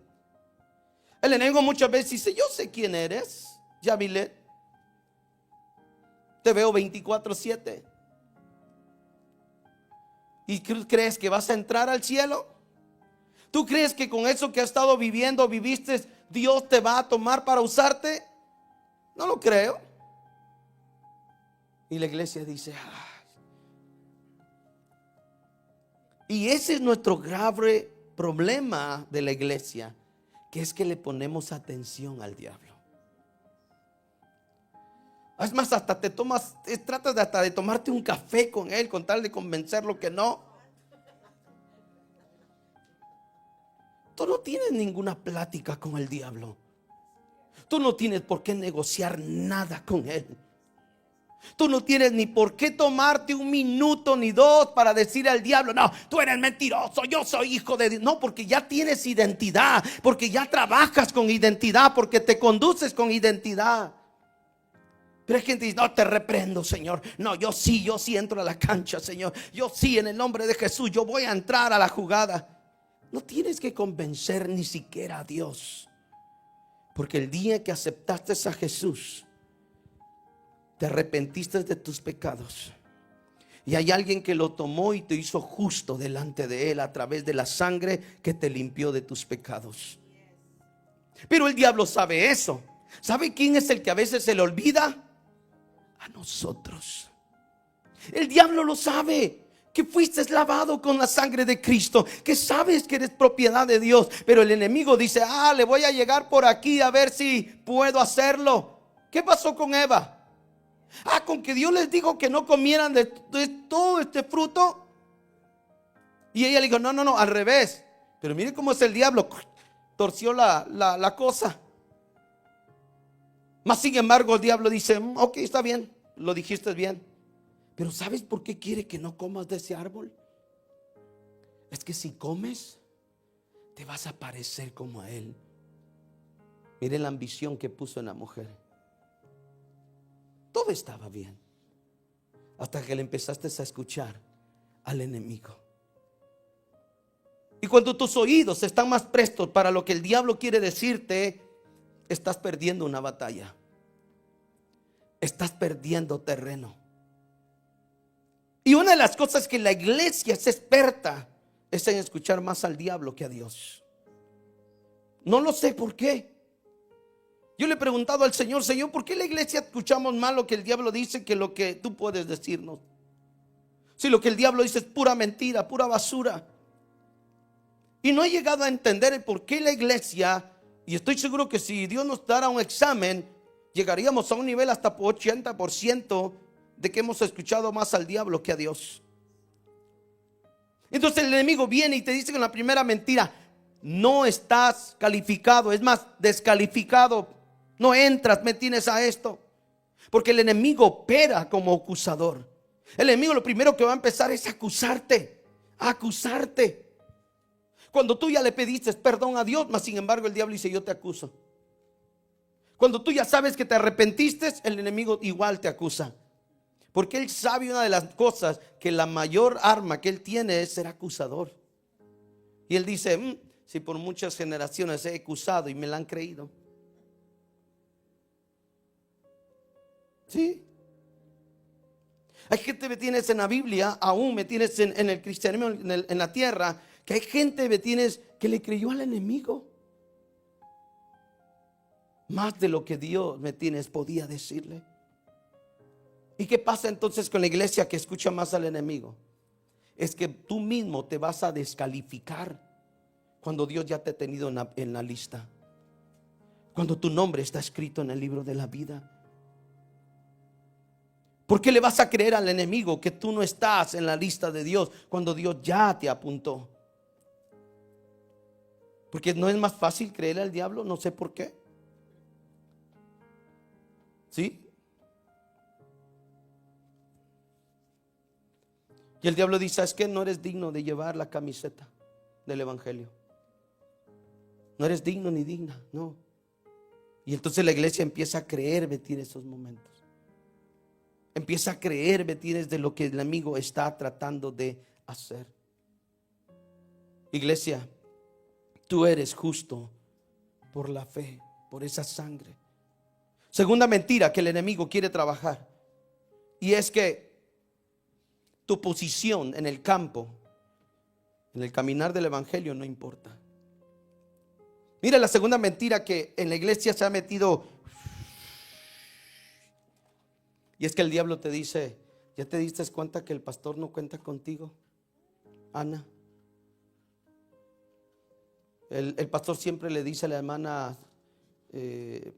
El enemigo muchas veces dice: yo sé quién eres, Yavilet, te veo 24/7. ¿Y crees que vas a entrar al cielo? ¿Tú crees que con eso que has estado viviendo, viviste, Dios te va a tomar para usarte? No lo creo. Y la iglesia dice: y ese es nuestro grave problema de la iglesia, que es que le ponemos atención al diablo. Es más, hasta tratas hasta de tomarte un café con él con tal de convencerlo que no. Tú no tienes ninguna plática con el diablo. Tú no tienes por qué negociar nada con él. Tú no tienes ni por qué tomarte un minuto ni dos para decir al diablo: no, tú eres mentiroso, yo soy hijo de Dios. No, porque ya tienes identidad, porque ya trabajas con identidad, porque te conduces con identidad. Pero hay gente que dice: no, te reprendo, Señor. No, yo sí entro a la cancha, Señor. Yo sí, en el nombre de Jesús, yo voy a entrar a la jugada. No tienes que convencer ni siquiera a Dios, porque el día que aceptaste a Jesús, te arrepentiste de tus pecados, y hay alguien que lo tomó y te hizo justo delante de Él a través de la sangre que te limpió de tus pecados. Pero el diablo sabe eso. ¿Sabe quién es el que a veces se le olvida? A nosotros. El diablo lo sabe, que fuiste lavado con la sangre de Cristo, que sabes que eres propiedad de Dios. Pero el enemigo dice: le voy a llegar por aquí a ver si puedo hacerlo. ¿Qué pasó con Eva? Con que Dios les dijo que no comieran de todo este fruto. Y ella le dijo: no, al revés. Pero mire cómo es el diablo, torció la cosa. Mas sin embargo el diablo dice: ok, está bien, lo dijiste bien. Pero ¿sabes por qué quiere que no comas de ese árbol? Es que si comes, te vas a parecer como a él. Mire la ambición que puso en la mujer. Todo estaba bien, hasta que le empezaste a escuchar al enemigo. Y cuando tus oídos están más prestos para lo que el diablo quiere decirte, estás perdiendo una batalla. Estás perdiendo terreno. Y una de las cosas que la iglesia es experta es en escuchar más al diablo que a Dios. No lo sé por qué. Yo le he preguntado al Señor: Señor, ¿por qué la iglesia escuchamos más lo que el diablo dice que lo que tú puedes decirnos? Si lo que el diablo dice es pura mentira, pura basura. Y no he llegado a entender el por qué la iglesia, y estoy seguro que si Dios nos dara un examen, llegaríamos a un nivel hasta por 80% de que hemos escuchado más al diablo que a Dios. Entonces el enemigo viene y te dice con la primera mentira: no estás calificado, es más, descalificado. No entras, me tienes a esto. Porque el enemigo opera como acusador. El enemigo lo primero que va a empezar es acusarte. Cuando tú ya le pediste perdón a Dios, mas sin embargo el diablo dice: yo te acuso. Cuando tú ya sabes que te arrepentiste, el enemigo igual te acusa. Porque él sabe una de las cosas, que la mayor arma que él tiene es ser acusador. Y él dice: si por muchas generaciones he acusado y me la han creído. Sí. Hay gente que tienes en la Biblia, aún me tienes en el cristianismo, en la tierra, que hay gente que tienes que le creyó al enemigo más de lo que Dios me tienes podía decirle. ¿Y qué pasa entonces con la iglesia que escucha más al enemigo? Es que tú mismo te vas a descalificar cuando Dios ya te ha tenido en la lista, cuando tu nombre está escrito en el libro de la vida. ¿Por qué le vas a creer al enemigo que tú no estás en la lista de Dios cuando Dios ya te apuntó? Porque no es más fácil creerle al diablo, no sé por qué. ¿Sí? Y el diablo dice: ¿sabes qué? No eres digno de llevar la camiseta del evangelio. No eres digno ni digna, no. Y entonces la iglesia empieza a creer, Betín, esos momentos. Empieza a creer, Betín, de lo que el enemigo está tratando de hacer. Iglesia, tú eres justo por la fe, por esa sangre. Segunda mentira que el enemigo quiere trabajar, y es que tu posición en el campo, en el caminar del evangelio, no importa. Mira la segunda mentira que en la iglesia se ha metido. Y es que el diablo te dice: ¿ya te diste cuenta que el pastor no cuenta contigo, Ana? El pastor siempre le dice a la hermana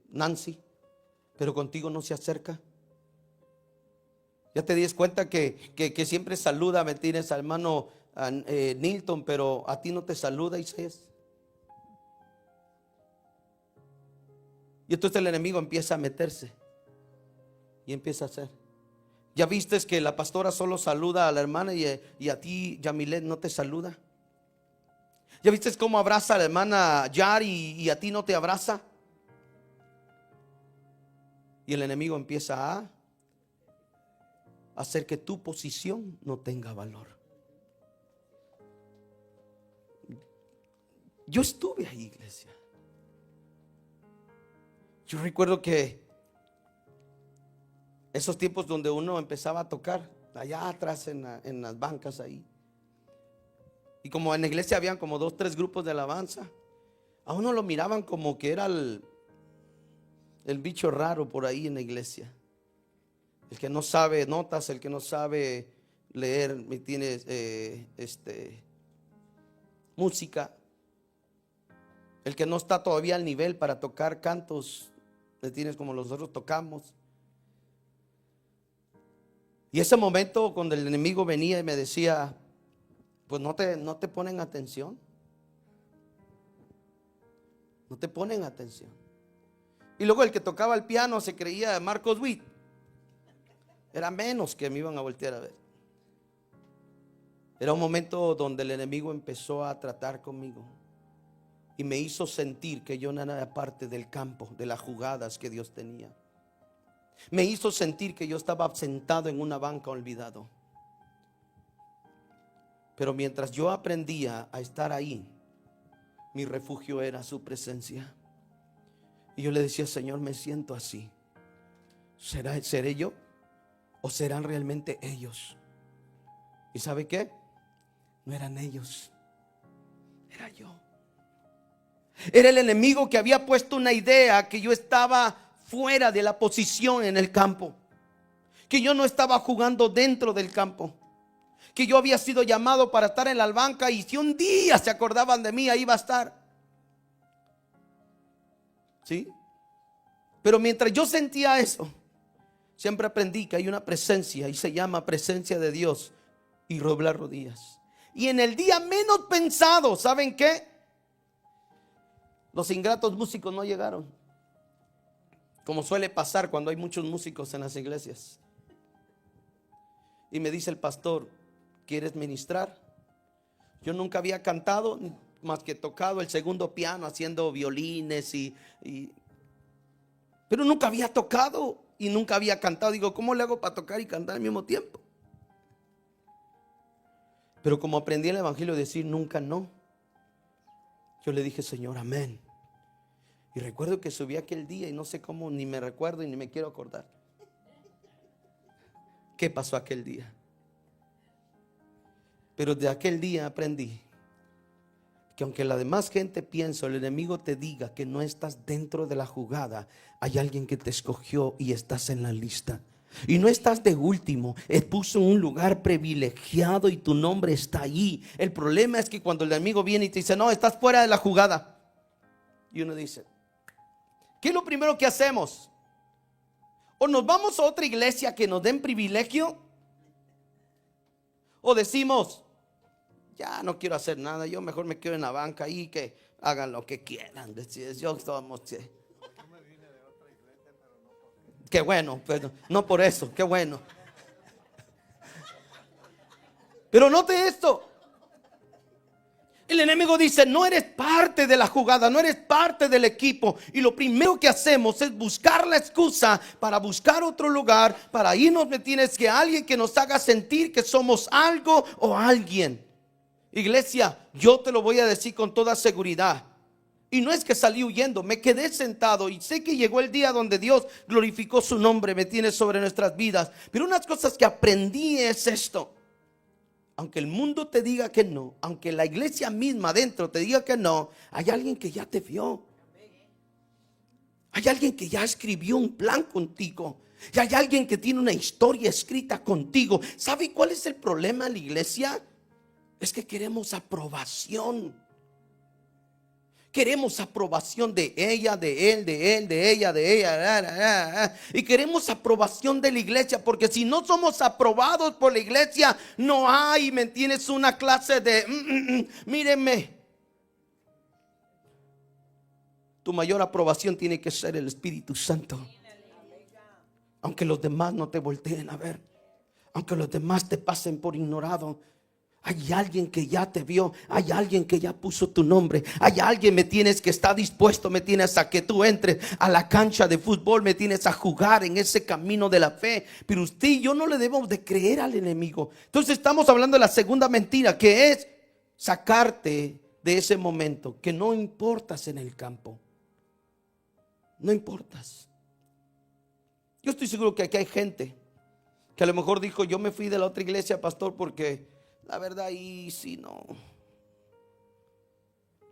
Nancy, pero contigo no se acerca. ¿Ya te diste cuenta que siempre saluda, me tienes al hermano Nilton, pero a ti no te saluda, Isaías? Y entonces el enemigo empieza a meterse y empieza a hacer. ¿Ya viste que la pastora solo saluda a la hermana y a ti, Yamilet, no te saluda? ¿Ya viste cómo abraza a la hermana Yar y a ti no te abraza? Y el enemigo empieza a hacer que tu posición no tenga valor. Yo estuve ahí, iglesia. Yo recuerdo que esos tiempos donde uno empezaba a tocar allá atrás en las bancas ahí. Y como en la iglesia habían como 2, 3 grupos de alabanza, a uno lo miraban como que era el bicho raro por ahí en la iglesia. El que no sabe notas, el que no sabe leer, ¿me tienes? Música. El que no está todavía al nivel para tocar cantos, ¿me tienes? Como nosotros tocamos. Y ese momento cuando el enemigo venía y me decía, pues no te ponen atención. No te ponen atención. Y luego el que tocaba el piano se creía Marcos Witt. Era menos que me iban a voltear a ver. Era un momento donde el enemigo empezó a tratar conmigo y me hizo sentir que yo no era parte del campo, de las jugadas que Dios tenía. Me hizo sentir que yo estaba sentado en una banca olvidado. Pero mientras yo aprendía a estar ahí, mi refugio era su presencia. Y yo le decía, Señor, me siento así. ¿Seré yo? ¿O serán realmente ellos? ¿Y sabe qué? No eran ellos, era yo. Era el enemigo que había puesto una idea que yo estaba fuera de la posición en el campo, que yo no estaba jugando dentro del campo, que yo había sido llamado para estar en la banca y si un día se acordaban de mí, ahí iba a estar. ¿Sí? Pero mientras yo sentía eso, siempre aprendí que hay una presencia y se llama presencia de Dios y doblar rodillas. Y en el día menos pensado, ¿saben qué? Los ingratos músicos no llegaron, como suele pasar cuando hay muchos músicos en las iglesias. Y me dice el pastor, ¿quieres ministrar? Yo nunca había cantado, más que tocado el segundo piano, haciendo violines pero nunca había tocado y nunca había cantado. Digo, ¿cómo le hago para tocar y cantar al mismo tiempo? Pero como aprendí el evangelio a decir nunca no, yo le dije, Señor, amén. Y recuerdo que subí aquel día y no sé cómo, ni me recuerdo y ni me quiero acordar qué pasó aquel día. Pero de aquel día aprendí que aunque la demás gente piensa, el enemigo te diga que no estás dentro de la jugada, hay alguien que te escogió y estás en la lista. Y no estás de último, puso un lugar privilegiado y tu nombre está ahí. El problema es que cuando el enemigo viene y te dice, no, estás fuera de la jugada. Y uno dice, ¿qué es lo primero que hacemos? O nos vamos a otra iglesia que nos den privilegio, o decimos, ya no quiero hacer nada, yo mejor me quedo en la banca ahí, que hagan lo que quieran. Yo estamos, qué bueno, pero no por eso, qué bueno. Pero note esto. El enemigo dice, no eres parte de la jugada, no eres parte del equipo. Y lo primero que hacemos es buscar la excusa para buscar otro lugar, para irnos, me tienes que alguien que nos haga sentir que somos algo o alguien. Iglesia, yo te lo voy a decir con toda seguridad. Y no es que salí huyendo, me quedé sentado y sé que llegó el día donde Dios glorificó su nombre, me tiene sobre nuestras vidas. Pero unas cosas que aprendí es esto. Aunque el mundo te diga que no, aunque la iglesia misma adentro te diga que no, hay alguien que ya te vio. Hay alguien que ya escribió un plan contigo. Y hay alguien que tiene una historia escrita contigo. ¿Sabe cuál es el problema de la iglesia? Es que queremos aprobación. Queremos aprobación de ella, de él, de él, de ella, de ella. Y queremos aprobación de la iglesia. Porque si no somos aprobados por la iglesia, no hay, ¿me entiendes? Una clase de, mírenme. Tu mayor aprobación tiene que ser el Espíritu Santo. Aunque los demás no te volteen a ver. aunque los demás te pasen por ignorado, hay alguien que ya te vio, hay alguien que ya puso tu nombre, hay alguien que está dispuesto, me tienes a que tú entres a la cancha de fútbol, me tienes a jugar en ese camino de la fe. Pero usted y yo no le debemos de creer al enemigo. Entonces estamos hablando de la segunda mentira, que es sacarte de ese momento, que no importas en el campo. No importas. Yo estoy seguro que aquí hay gente que a lo mejor dijo: yo me fui de la otra iglesia, pastor, porque la verdad ahí sí no.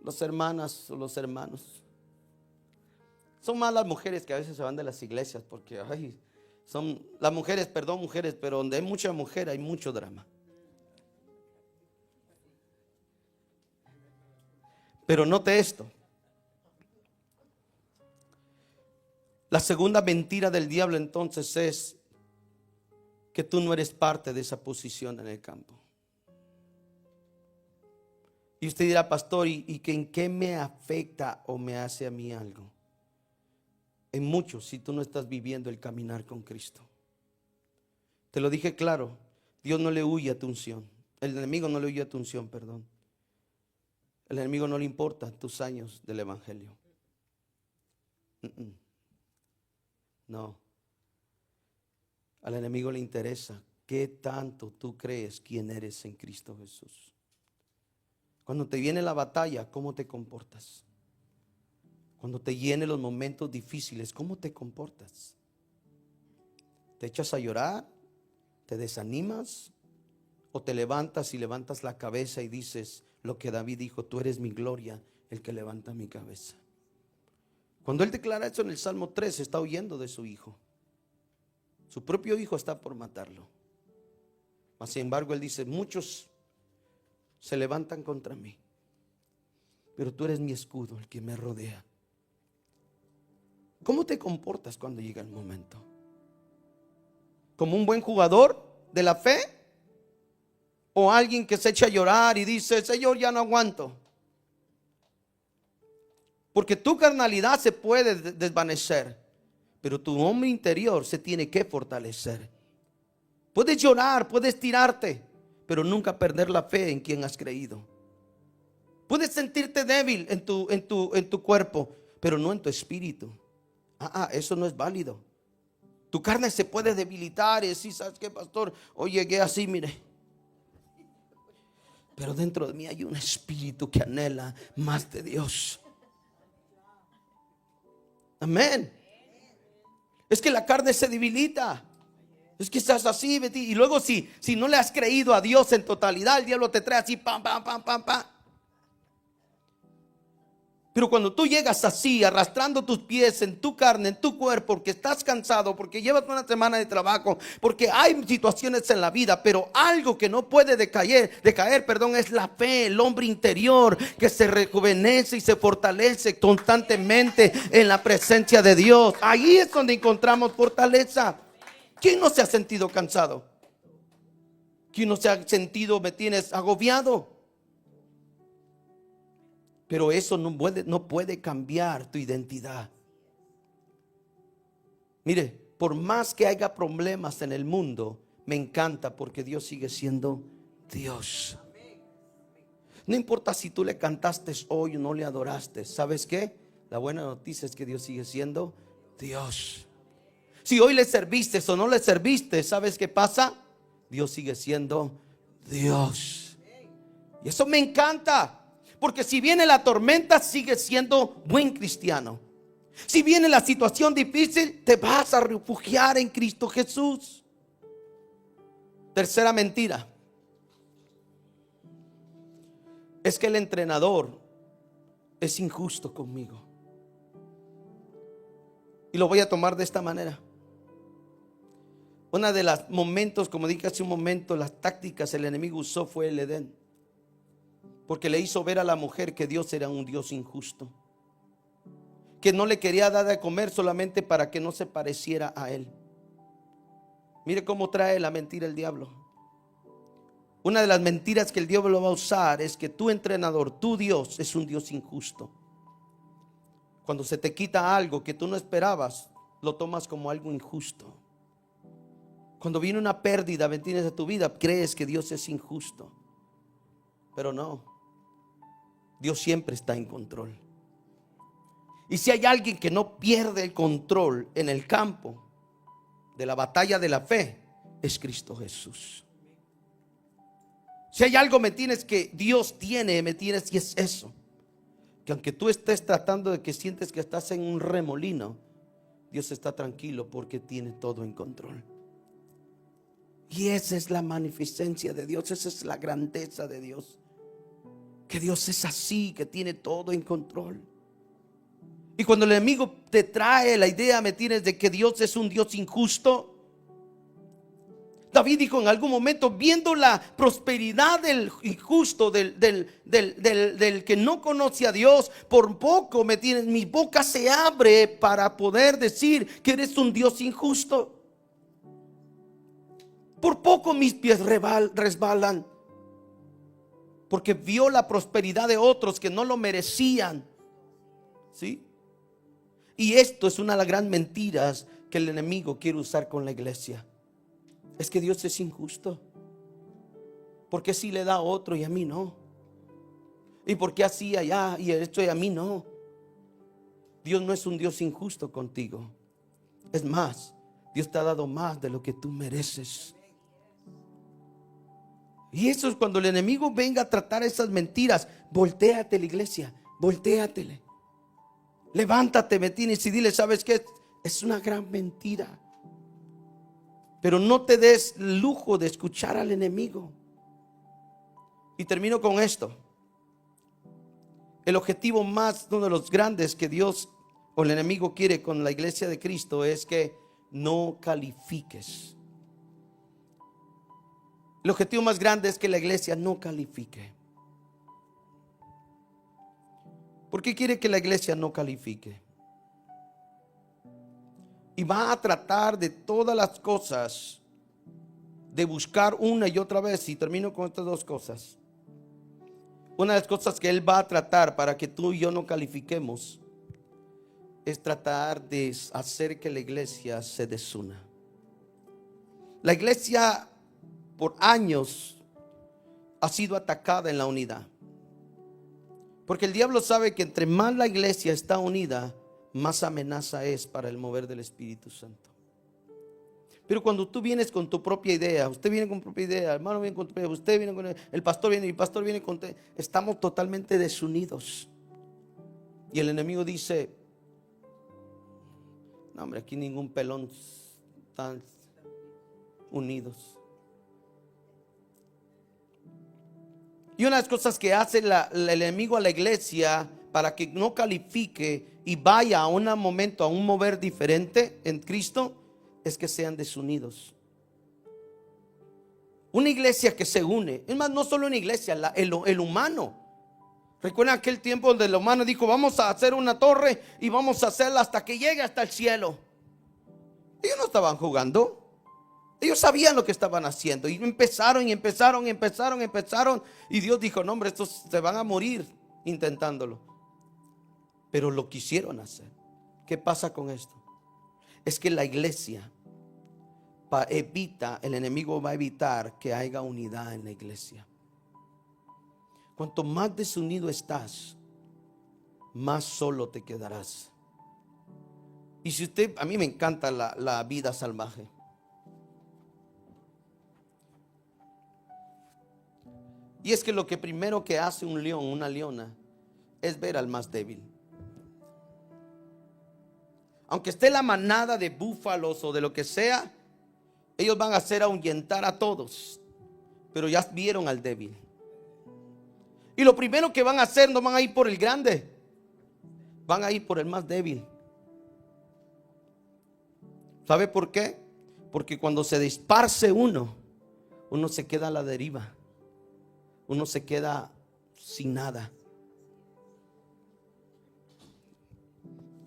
Las hermanas o los hermanos son más las mujeres que a veces se van de las iglesias, porque son las mujeres, perdón mujeres, pero donde hay mucha mujer hay mucho drama. Pero note esto. La segunda mentira del diablo entonces es que tú no eres parte de esa posición en el campo. Y usted dirá: pastor, ¿y que en qué me afecta o me hace a mí algo? En mucho, si tú no estás viviendo el caminar con Cristo. Te lo dije claro, Dios no le huye a tu unción. El enemigo no le huye a tu unción, perdón. El enemigo no le importa tus años del evangelio. No. Al enemigo le interesa qué tanto tú crees quién eres en Cristo Jesús. Cuando te viene la batalla, ¿cómo te comportas? Cuando te vienen los momentos difíciles, ¿cómo te comportas? ¿Te echas a llorar? ¿Te desanimas? ¿O te levantas y levantas la cabeza y dices lo que David dijo: tú eres mi gloria, el que levanta mi cabeza? Cuando él declara eso en el Salmo 3, está huyendo de su hijo. Su propio hijo está por matarlo. Mas sin embargo él dice: muchos se levantan contra mí, pero tú eres mi escudo, el que me rodea. ¿Cómo te comportas cuando llega el momento? ¿Como un buen jugador de la fe? ¿O alguien que se echa a llorar y dice: Señor, ya no aguanto? Porque tu carnalidad se puede desvanecer, pero tu hombre interior se tiene que fortalecer. Puedes llorar, puedes tirarte, pero nunca perder la fe en quien has creído. Puedes sentirte débil en tu cuerpo, pero no en tu espíritu. Eso no es válido. Tu carne se puede debilitar y decir: ¿sabes qué, pastor? Hoy llegué así, mire, pero dentro de mí hay un espíritu que anhela más de Dios. Amén. Es que la carne se debilita. Es que estás así, Betty. Y luego si no le has creído a Dios en totalidad, el diablo te trae así, pam, pam, pam, pam, pam. Pero cuando tú llegas así, arrastrando tus pies en tu carne, en tu cuerpo, porque estás cansado, porque llevas una semana de trabajo, porque hay situaciones en la vida, pero algo que no puede decaer, es la fe, el hombre interior que se rejuvenece y se fortalece constantemente en la presencia de Dios. Ahí es donde encontramos fortaleza. ¿Quién no se ha sentido cansado? ¿Quién no se ha sentido, me tienes agobiado? Pero eso no puede cambiar tu identidad. Mire, por más que haya problemas en el mundo, me encanta porque Dios sigue siendo Dios. No importa si tú le cantaste hoy o no le adoraste. ¿Sabes qué? La buena noticia es que Dios sigue siendo Dios. Si hoy le serviste o no le serviste, ¿sabes qué pasa? Dios sigue siendo Dios. Y eso me encanta. Porque si viene la tormenta, sigues siendo buen cristiano. Si viene la situación difícil, te vas a refugiar en Cristo Jesús. Tercera mentira es que el entrenador es injusto conmigo. Y lo voy a tomar de esta manera. Uno de los momentos, como dije hace un momento, las tácticas el enemigo usó fue el Edén. Porque le hizo ver a la mujer que Dios era un Dios injusto, que no le quería dar de comer solamente para que no se pareciera a él. Mire cómo trae la mentira el diablo. Una de las mentiras que el diablo va a usar es que tu entrenador, tu Dios, es un Dios injusto. Cuando se te quita algo que tú no esperabas, lo tomas como algo injusto. Cuando viene una pérdida, ¿me entiendes?, de tu vida, crees que Dios es injusto. Pero no. Dios siempre está en control. Y si hay alguien que no pierde el control en el campo de la batalla de la fe, es Cristo Jesús. Si hay algo, ¿me entiendes?, que Dios tiene, ¿me entiendes?, y es eso. Que aunque tú estés tratando de que sientes que estás en un remolino, Dios está tranquilo porque tiene todo en control. Y esa es la magnificencia de Dios, esa es la grandeza de Dios. Que Dios es así, que tiene todo en control. Y cuando el enemigo te trae la idea, ¿me entiendes?, de que Dios es un Dios injusto. David dijo en algún momento, viendo la prosperidad del injusto, del que no conoce a Dios, por poco, ¿me entiendes?, mi boca se abre para poder decir que eres un Dios injusto. Por poco mis pies resbalan, porque vio la prosperidad de otros que no lo merecían. ¿Sí? Y esto es una de las grandes mentiras que el enemigo quiere usar con la iglesia. Es que Dios es injusto. ¿Por qué si le da a otro y a mí no? ¿Y por qué así allá y esto y a mí no? Dios no es un Dios injusto contigo. Es más, Dios te ha dado más de lo que tú mereces. Y eso es cuando el enemigo venga a tratar esas mentiras. Voltéate, la iglesia, voltéatele. Levántate, ¿me entiendes?, y dile, ¿sabes qué? Es una gran mentira. Pero no te des lujo de escuchar al enemigo. Y termino con esto. El objetivo más, uno de los grandes que Dios o el enemigo quiere con la iglesia de Cristo es que no califiques. El objetivo más grande es que la iglesia no califique. ¿Por qué quiere que la iglesia no califique? Y va a tratar de todas las cosas de buscar una y otra vez. Y termino con estas dos cosas. Una de las cosas que él va a tratar para que tú y yo no califiquemos es tratar de hacer que la iglesia se desuna. La iglesia por años ha sido atacada en la unidad. Porque el diablo sabe que entre más la iglesia está unida, más amenaza es para el mover del Espíritu Santo. Pero cuando tú vienes con tu propia idea, usted viene con propia idea, el hermano viene con tu propia idea, usted viene con el pastor viene y el pastor viene con estamos totalmente desunidos. Y el enemigo dice, no hombre, aquí ningún pelón están unidos. Y una de las cosas que hace el enemigo a la iglesia para que no califique y vaya a un momento, a un mover diferente en Cristo, es que sean desunidos. Una iglesia que se une, es más, no solo una iglesia, el humano. Recuerda aquel tiempo donde el humano dijo, vamos a hacer una torre y vamos a hacerla hasta que llegue hasta el cielo. Ellos no estaban jugando. Ellos sabían lo que estaban haciendo. Y empezaron. Y Dios dijo, no hombre, estos se van a morir intentándolo. Pero lo quisieron hacer. ¿Qué pasa con esto? Es que la iglesia el enemigo va a evitar que haya unidad en la iglesia. Cuanto más desunido estás, más solo te quedarás. Y si usted, a mí me encanta la vida salvaje. Y es que lo que primero que hace un león, una leona, es ver al más débil. Aunque esté la manada de búfalos o de lo que sea, ellos van a hacer ahuyentar a todos. Pero ya vieron al débil. Y lo primero que van a hacer, no van a ir por el grande, van a ir por el más débil. ¿Sabe por qué? Porque cuando se disparce uno se queda a la deriva. Uno se queda sin nada.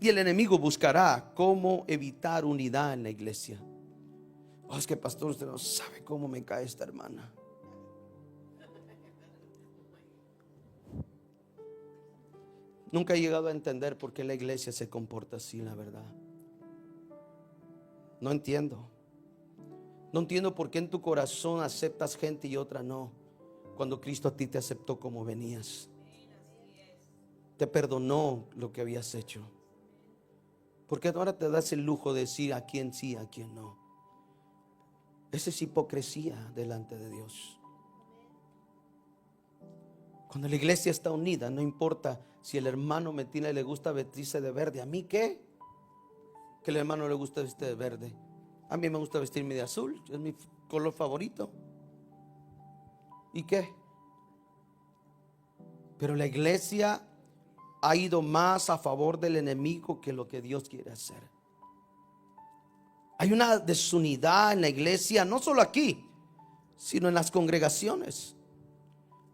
Y el enemigo buscará cómo evitar unidad en la iglesia. Oh, es que pastor, usted no sabe cómo me cae esta hermana. Nunca he llegado a entender por qué la iglesia se comporta así, la verdad. No entiendo. No entiendo por qué en tu corazón aceptas gente y otra no, cuando Cristo a ti te aceptó como venías. Te perdonó lo que habías hecho. Porque ahora te das el lujo de decir a quién sí, a quién no. Esa es hipocresía delante de Dios. Cuando la iglesia está unida, no importa si el hermano le gusta vestirse de verde. ¿A mí qué? Que el hermano le gusta vestirse de verde. A mí me gusta vestirme de azul, es mi color favorito. ¿Y qué? Pero la iglesia ha ido más a favor del enemigo que lo que Dios quiere hacer. Hay una desunidad en la iglesia, no solo aquí, sino en las congregaciones.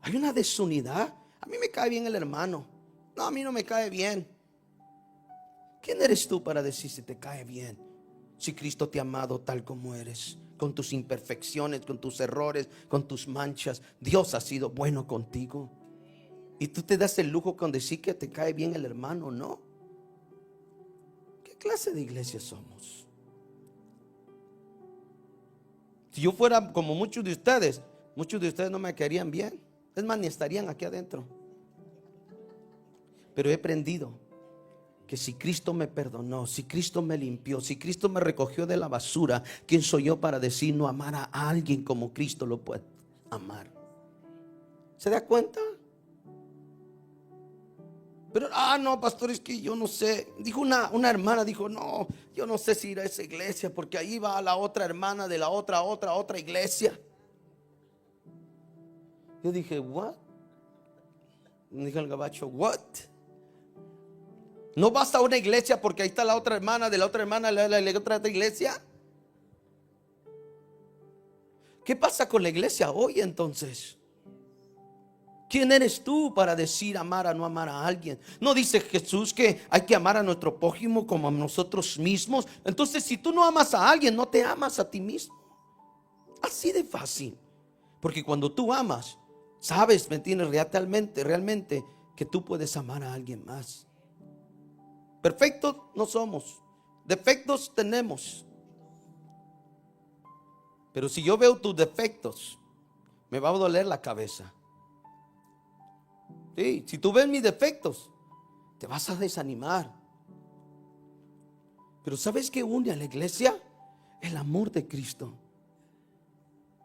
Hay una desunidad. A mí me cae bien el hermano. No, a mí no me cae bien. ¿Quién eres tú para decir si te cae bien? Si Cristo te ha amado tal como eres, con tus imperfecciones, con tus errores, con tus manchas. Dios ha sido bueno contigo. Y tú te das el lujo con decir que te cae bien el hermano, ¿no? ¿Qué clase de iglesia somos? Si yo fuera como muchos de ustedes no me caerían bien. Es más, ni estarían aquí adentro. Pero he aprendido que si Cristo me perdonó, si Cristo me limpió, si Cristo me recogió de la basura, ¿quién soy yo para decir no amar a alguien como Cristo lo puede amar? ¿Se da cuenta? Pero, no, pastor, es que yo no sé. Dijo una hermana, dijo, no, yo no sé si ir a esa iglesia, porque ahí va la otra hermana de la otra iglesia. Yo dije, what? Dijo el gabacho, what? ¿No vas a una iglesia porque ahí está la otra hermana de la otra hermana de la otra iglesia? ¿Qué pasa con la iglesia hoy entonces? ¿Quién eres tú para decir amar o no amar a alguien? ¿No dice Jesús que hay que amar a nuestro prójimo como a nosotros mismos? Entonces, si tú no amas a alguien, no te amas a ti mismo. Así de fácil. Porque cuando tú amas, sabes, ¿me entiendes? Realmente que tú puedes amar a alguien más. Perfectos no somos, defectos tenemos. Pero si yo veo tus defectos, me va a doler la cabeza. Sí, si tú ves mis defectos, te vas a desanimar. Pero ¿sabes qué une a la iglesia? El amor de Cristo.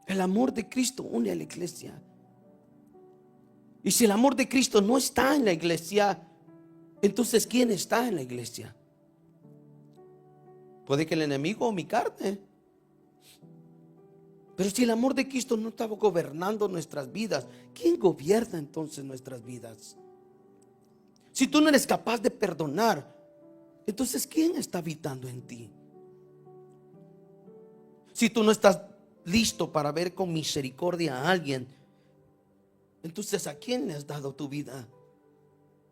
El amor de Cristo une a la iglesia. Y si el amor de Cristo no está en la iglesia, entonces ¿quién está en la iglesia? Puede que el enemigo o mi carne. Pero si el amor de Cristo no estaba gobernando nuestras vidas, ¿quién gobierna entonces nuestras vidas? Si tú no eres capaz de perdonar, entonces ¿quién está habitando en ti? Si tú no estás listo para ver con misericordia a alguien, entonces ¿a quién le has dado tu vida?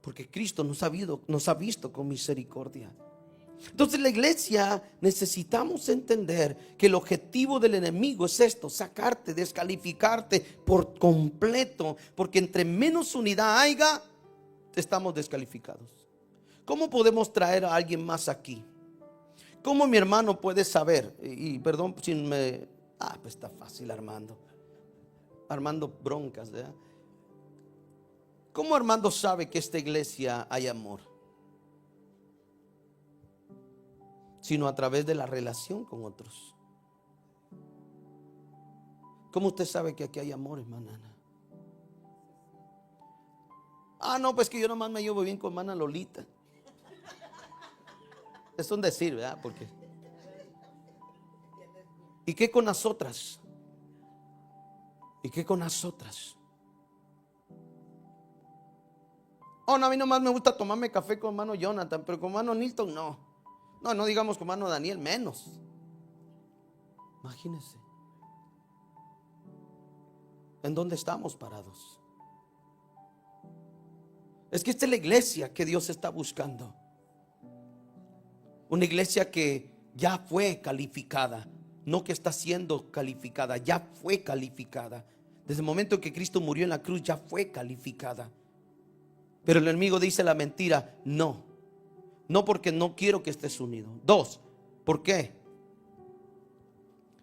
Porque Cristo nos ha visto con misericordia. Entonces la iglesia necesitamos entender que el objetivo del enemigo es esto: sacarte, descalificarte por completo, porque entre menos unidad haya, estamos descalificados. ¿Cómo podemos traer a alguien más aquí? ¿Cómo mi hermano puede saber? Y perdón si me... pues está fácil armando broncas, ¿verdad? ¿Cómo Armando sabe que esta iglesia hay amor? Sino a través de la relación con otros. ¿Cómo usted sabe que aquí hay amor, hermana Ana? No, pues que yo nomás me llevo bien con hermana Lolita. Es un decir, ¿verdad? Porque... ¿Y qué con las otras? ¿Y qué con las otras? No, a mí nomás me gusta tomarme café con hermano Jonathan, pero con hermano Nilton no. No digamos con hermano Daniel menos. Imagínense. ¿En dónde estamos parados? Es que esta es la iglesia que Dios está buscando. Una iglesia que ya fue calificada, no que está siendo calificada, ya fue calificada. Desde el momento que Cristo murió en la cruz ya fue calificada. Pero el enemigo dice la mentira: no, porque no quiero que estés unido. 2, ¿por qué?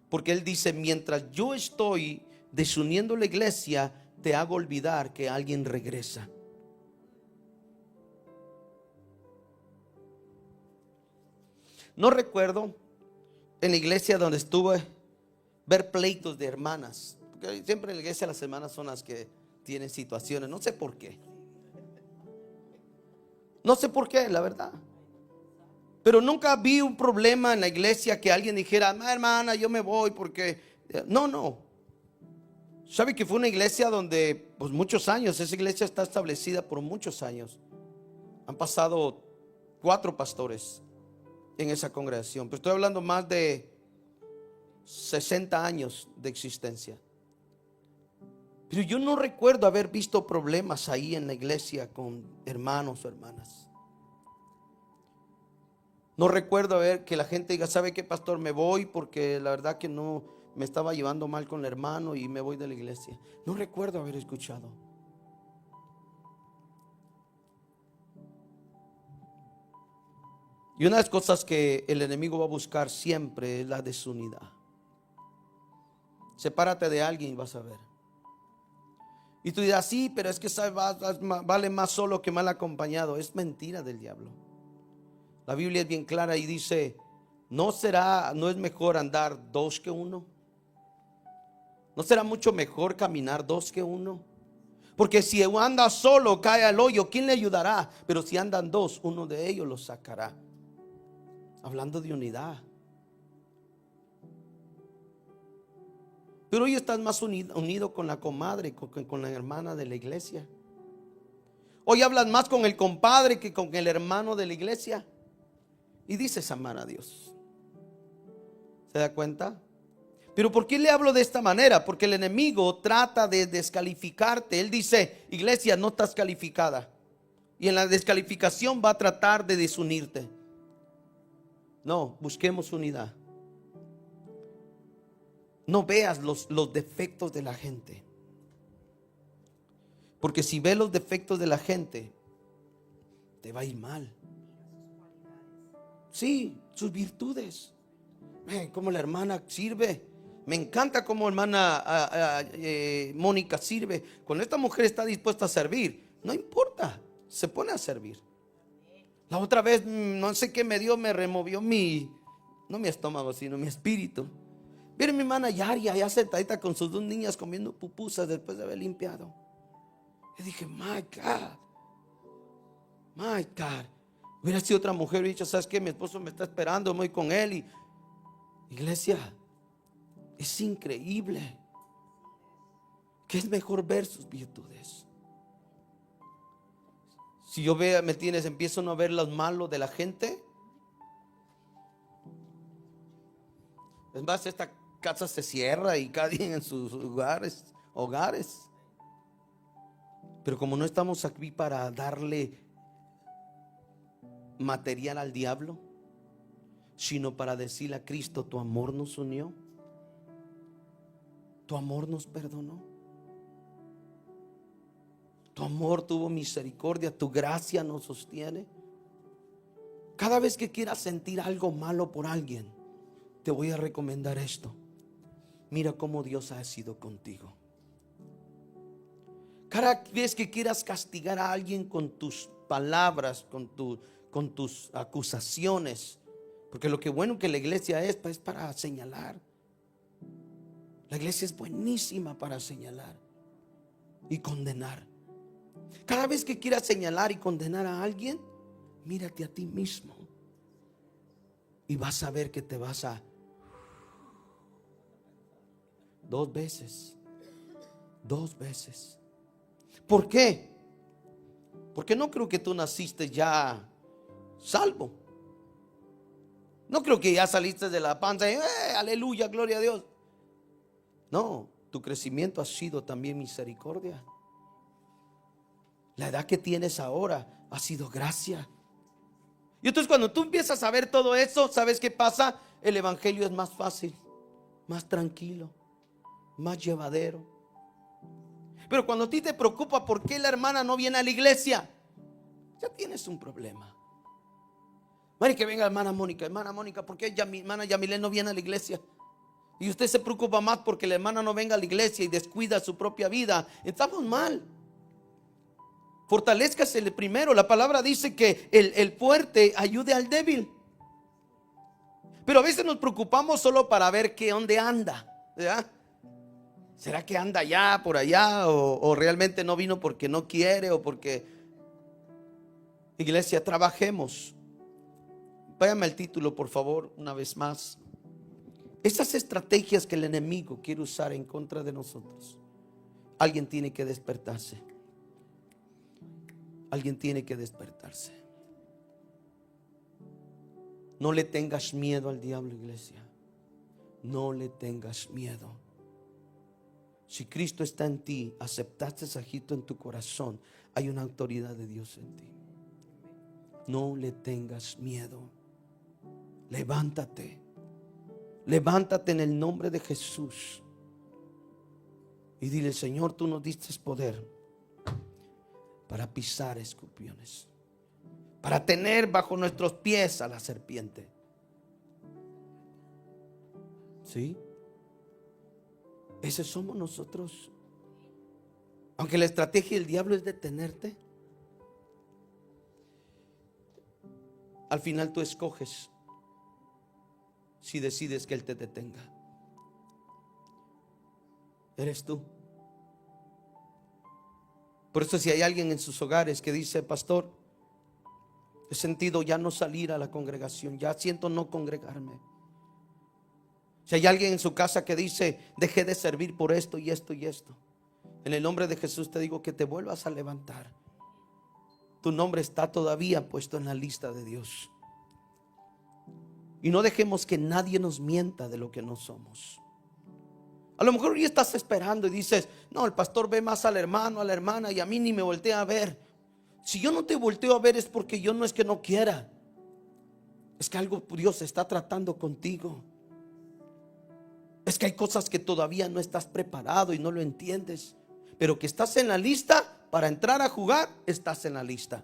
Porque Él dice, mientras yo estoy desuniendo la iglesia, te hago olvidar que alguien regresa. No recuerdo en la iglesia donde estuve ver pleitos de hermanas. Porque siempre en la iglesia las hermanas son las que tienen situaciones. No sé por qué. No sé por qué, la verdad. Pero nunca vi un problema en la iglesia que alguien dijera, hermana, yo me voy porque... No. ¿Sabe que fue una iglesia donde, pues muchos años, esa iglesia está establecida por muchos años? Han pasado 4 pastores en esa congregación. Pero estoy hablando más de 60 años de existencia. Pero yo no recuerdo haber visto problemas ahí en la iglesia con hermanos o hermanas. No recuerdo ver que la gente diga, ¿sabe qué, pastor? Me voy porque la verdad que no me estaba llevando mal con el hermano y me voy de la iglesia. No recuerdo haber escuchado. Y una de las cosas que el enemigo va a buscar siempre es la desunidad. Sepárate de alguien y vas a ver. Y tú dirás, sí, pero es que vale más solo que mal acompañado. Es mentira del diablo. La Biblia es bien clara y dice, ¿no es mejor andar 2 que 1? ¿No será mucho mejor caminar 2 que 1? Porque si anda solo, cae al hoyo, ¿quién le ayudará? Pero si andan 2, uno de ellos los sacará. Hablando de unidad. Pero hoy estás más unido con la comadre, con la hermana de la iglesia. Hoy hablas más con el compadre que con el hermano de la iglesia. Y dices amar a Dios. ¿Se da cuenta? Pero ¿por qué le hablo de esta manera? Porque el enemigo trata de descalificarte. Él dice, iglesia, no estás calificada. Y en la descalificación va a tratar de desunirte. No, busquemos unidad. No veas los defectos de la gente. Porque si ves los defectos de la gente, te va a ir mal. Sí, sus virtudes. Como la hermana sirve. Me encanta cómo hermana Mónica sirve. Cuando esta mujer está dispuesta a servir, no importa, se pone a servir. La otra vez, no sé qué me dio, me removió no mi estómago, sino mi espíritu. Mire mi hermana Yaria, ya sentadita con sus 2 niñas comiendo pupusas después de haber limpiado. Y dije, my God. Hubiera sido otra mujer y dicho, ¿sabes qué? Mi esposo me está esperando, me voy con él. Y iglesia, es increíble que es mejor ver sus virtudes. Si yo empiezo a no ver los malos de la gente. Es más, esta casa se cierra y cada día en sus hogares. Pero como no estamos aquí para darle material al diablo, sino para decirle a Cristo, tu amor nos unió, tu amor nos perdonó, tu amor tuvo misericordia, tu gracia nos sostiene. Cada vez que quieras sentir algo malo por alguien, te voy a recomendar esto. Mira cómo Dios ha sido contigo. Cada vez que quieras castigar a alguien con tus palabras, con tus acusaciones, porque lo que bueno que la iglesia es para señalar. La iglesia es buenísima para señalar y condenar. Cada vez que quieras señalar y condenar a alguien, mírate a ti mismo y vas a ver que te vas a 2 veces. ¿Por qué? Porque no creo que tú naciste ya salvo. No creo que ya saliste de la panza y aleluya, gloria a Dios. No, tu crecimiento ha sido también misericordia. La edad que tienes ahora ha sido gracia. Y entonces cuando tú empiezas a ver todo eso, ¿sabes qué pasa? El evangelio es más fácil, más tranquilo, más llevadero. Pero cuando a ti te preocupa por qué la hermana no viene a la iglesia, ya tienes un problema. Mari, que venga hermana Mónica, ¿por qué mi hermana Yamilé no viene a la iglesia? y usted se preocupa más porque la hermana no venga a la iglesia y descuida su propia vida, estamos mal. Fortalézcase el primero. La palabra dice que el fuerte ayude al débil. Pero a veces nos preocupamos solo para ver dónde anda, ¿verdad? ¿Será que anda allá, por allá? O realmente no vino porque no quiere o porque... Iglesia, trabajemos. Váyame al título, por favor, una vez más. Esas estrategias que el enemigo quiere usar en contra de nosotros. Alguien tiene que despertarse. Alguien tiene que despertarse. No le tengas miedo al diablo, iglesia. No le tengas miedo. Si Cristo está en ti, aceptaste a Cristo en tu corazón, hay una autoridad de Dios en ti. No le tengas miedo. Levántate. Levántate en el nombre de Jesús. Y dile: Señor, tú nos diste poder para pisar escorpiones, para tener bajo nuestros pies a la serpiente. ¿Sí? Ese somos nosotros. Aunque la estrategia del diablo es detenerte, al final tú escoges si decides que él te detenga. Eres tú. Por eso, si hay alguien en sus hogares que dice: pastor, he sentido ya no salir a la congregación, ya siento no congregarme. Si hay alguien en su casa que dice: dejé de servir por esto y esto y esto, en el nombre de Jesús te digo que te vuelvas a levantar. Tu nombre está todavía puesto en la lista de Dios. Y no dejemos que nadie nos mienta de lo que no somos. A lo mejor hoy estás esperando y dices: no, el pastor ve más al hermano, a la hermana, y a mí ni me voltea a ver. Si yo no te volteo a ver es porque yo no es que no quiera, es que algo Dios está tratando contigo. Es que hay cosas que todavía no estás preparado y no lo entiendes, pero que estás en la lista para entrar a jugar, estás en la lista.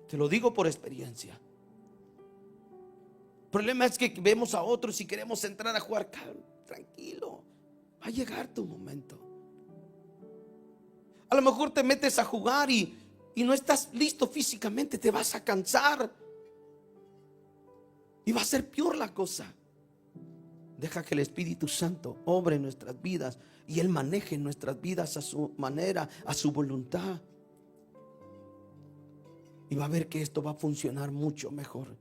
Te lo digo por experiencia. El problema es que vemos a otros y queremos entrar a jugar. Tranquilo, va a llegar tu momento. A lo mejor te metes a jugar y no estás listo físicamente, te vas a cansar y va a ser peor la cosa. Deja que el Espíritu Santo obre en nuestras vidas y Él maneje nuestras vidas a su manera, a su voluntad. Y va a ver que esto va a funcionar mucho mejor.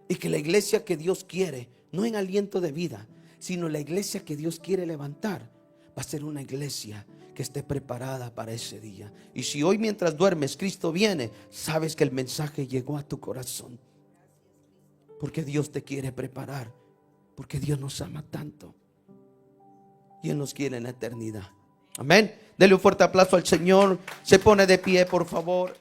Y que la iglesia que Dios quiere, no en aliento de vida, sino la iglesia que Dios quiere levantar, va a ser una iglesia que esté preparada para ese día. Y si hoy mientras duermes Cristo viene, sabes que el mensaje llegó a tu corazón. Porque Dios te quiere preparar. Porque Dios nos ama tanto y Él nos quiere en la eternidad. Amén. Dele un fuerte aplauso al Señor. Se pone de pie, por favor.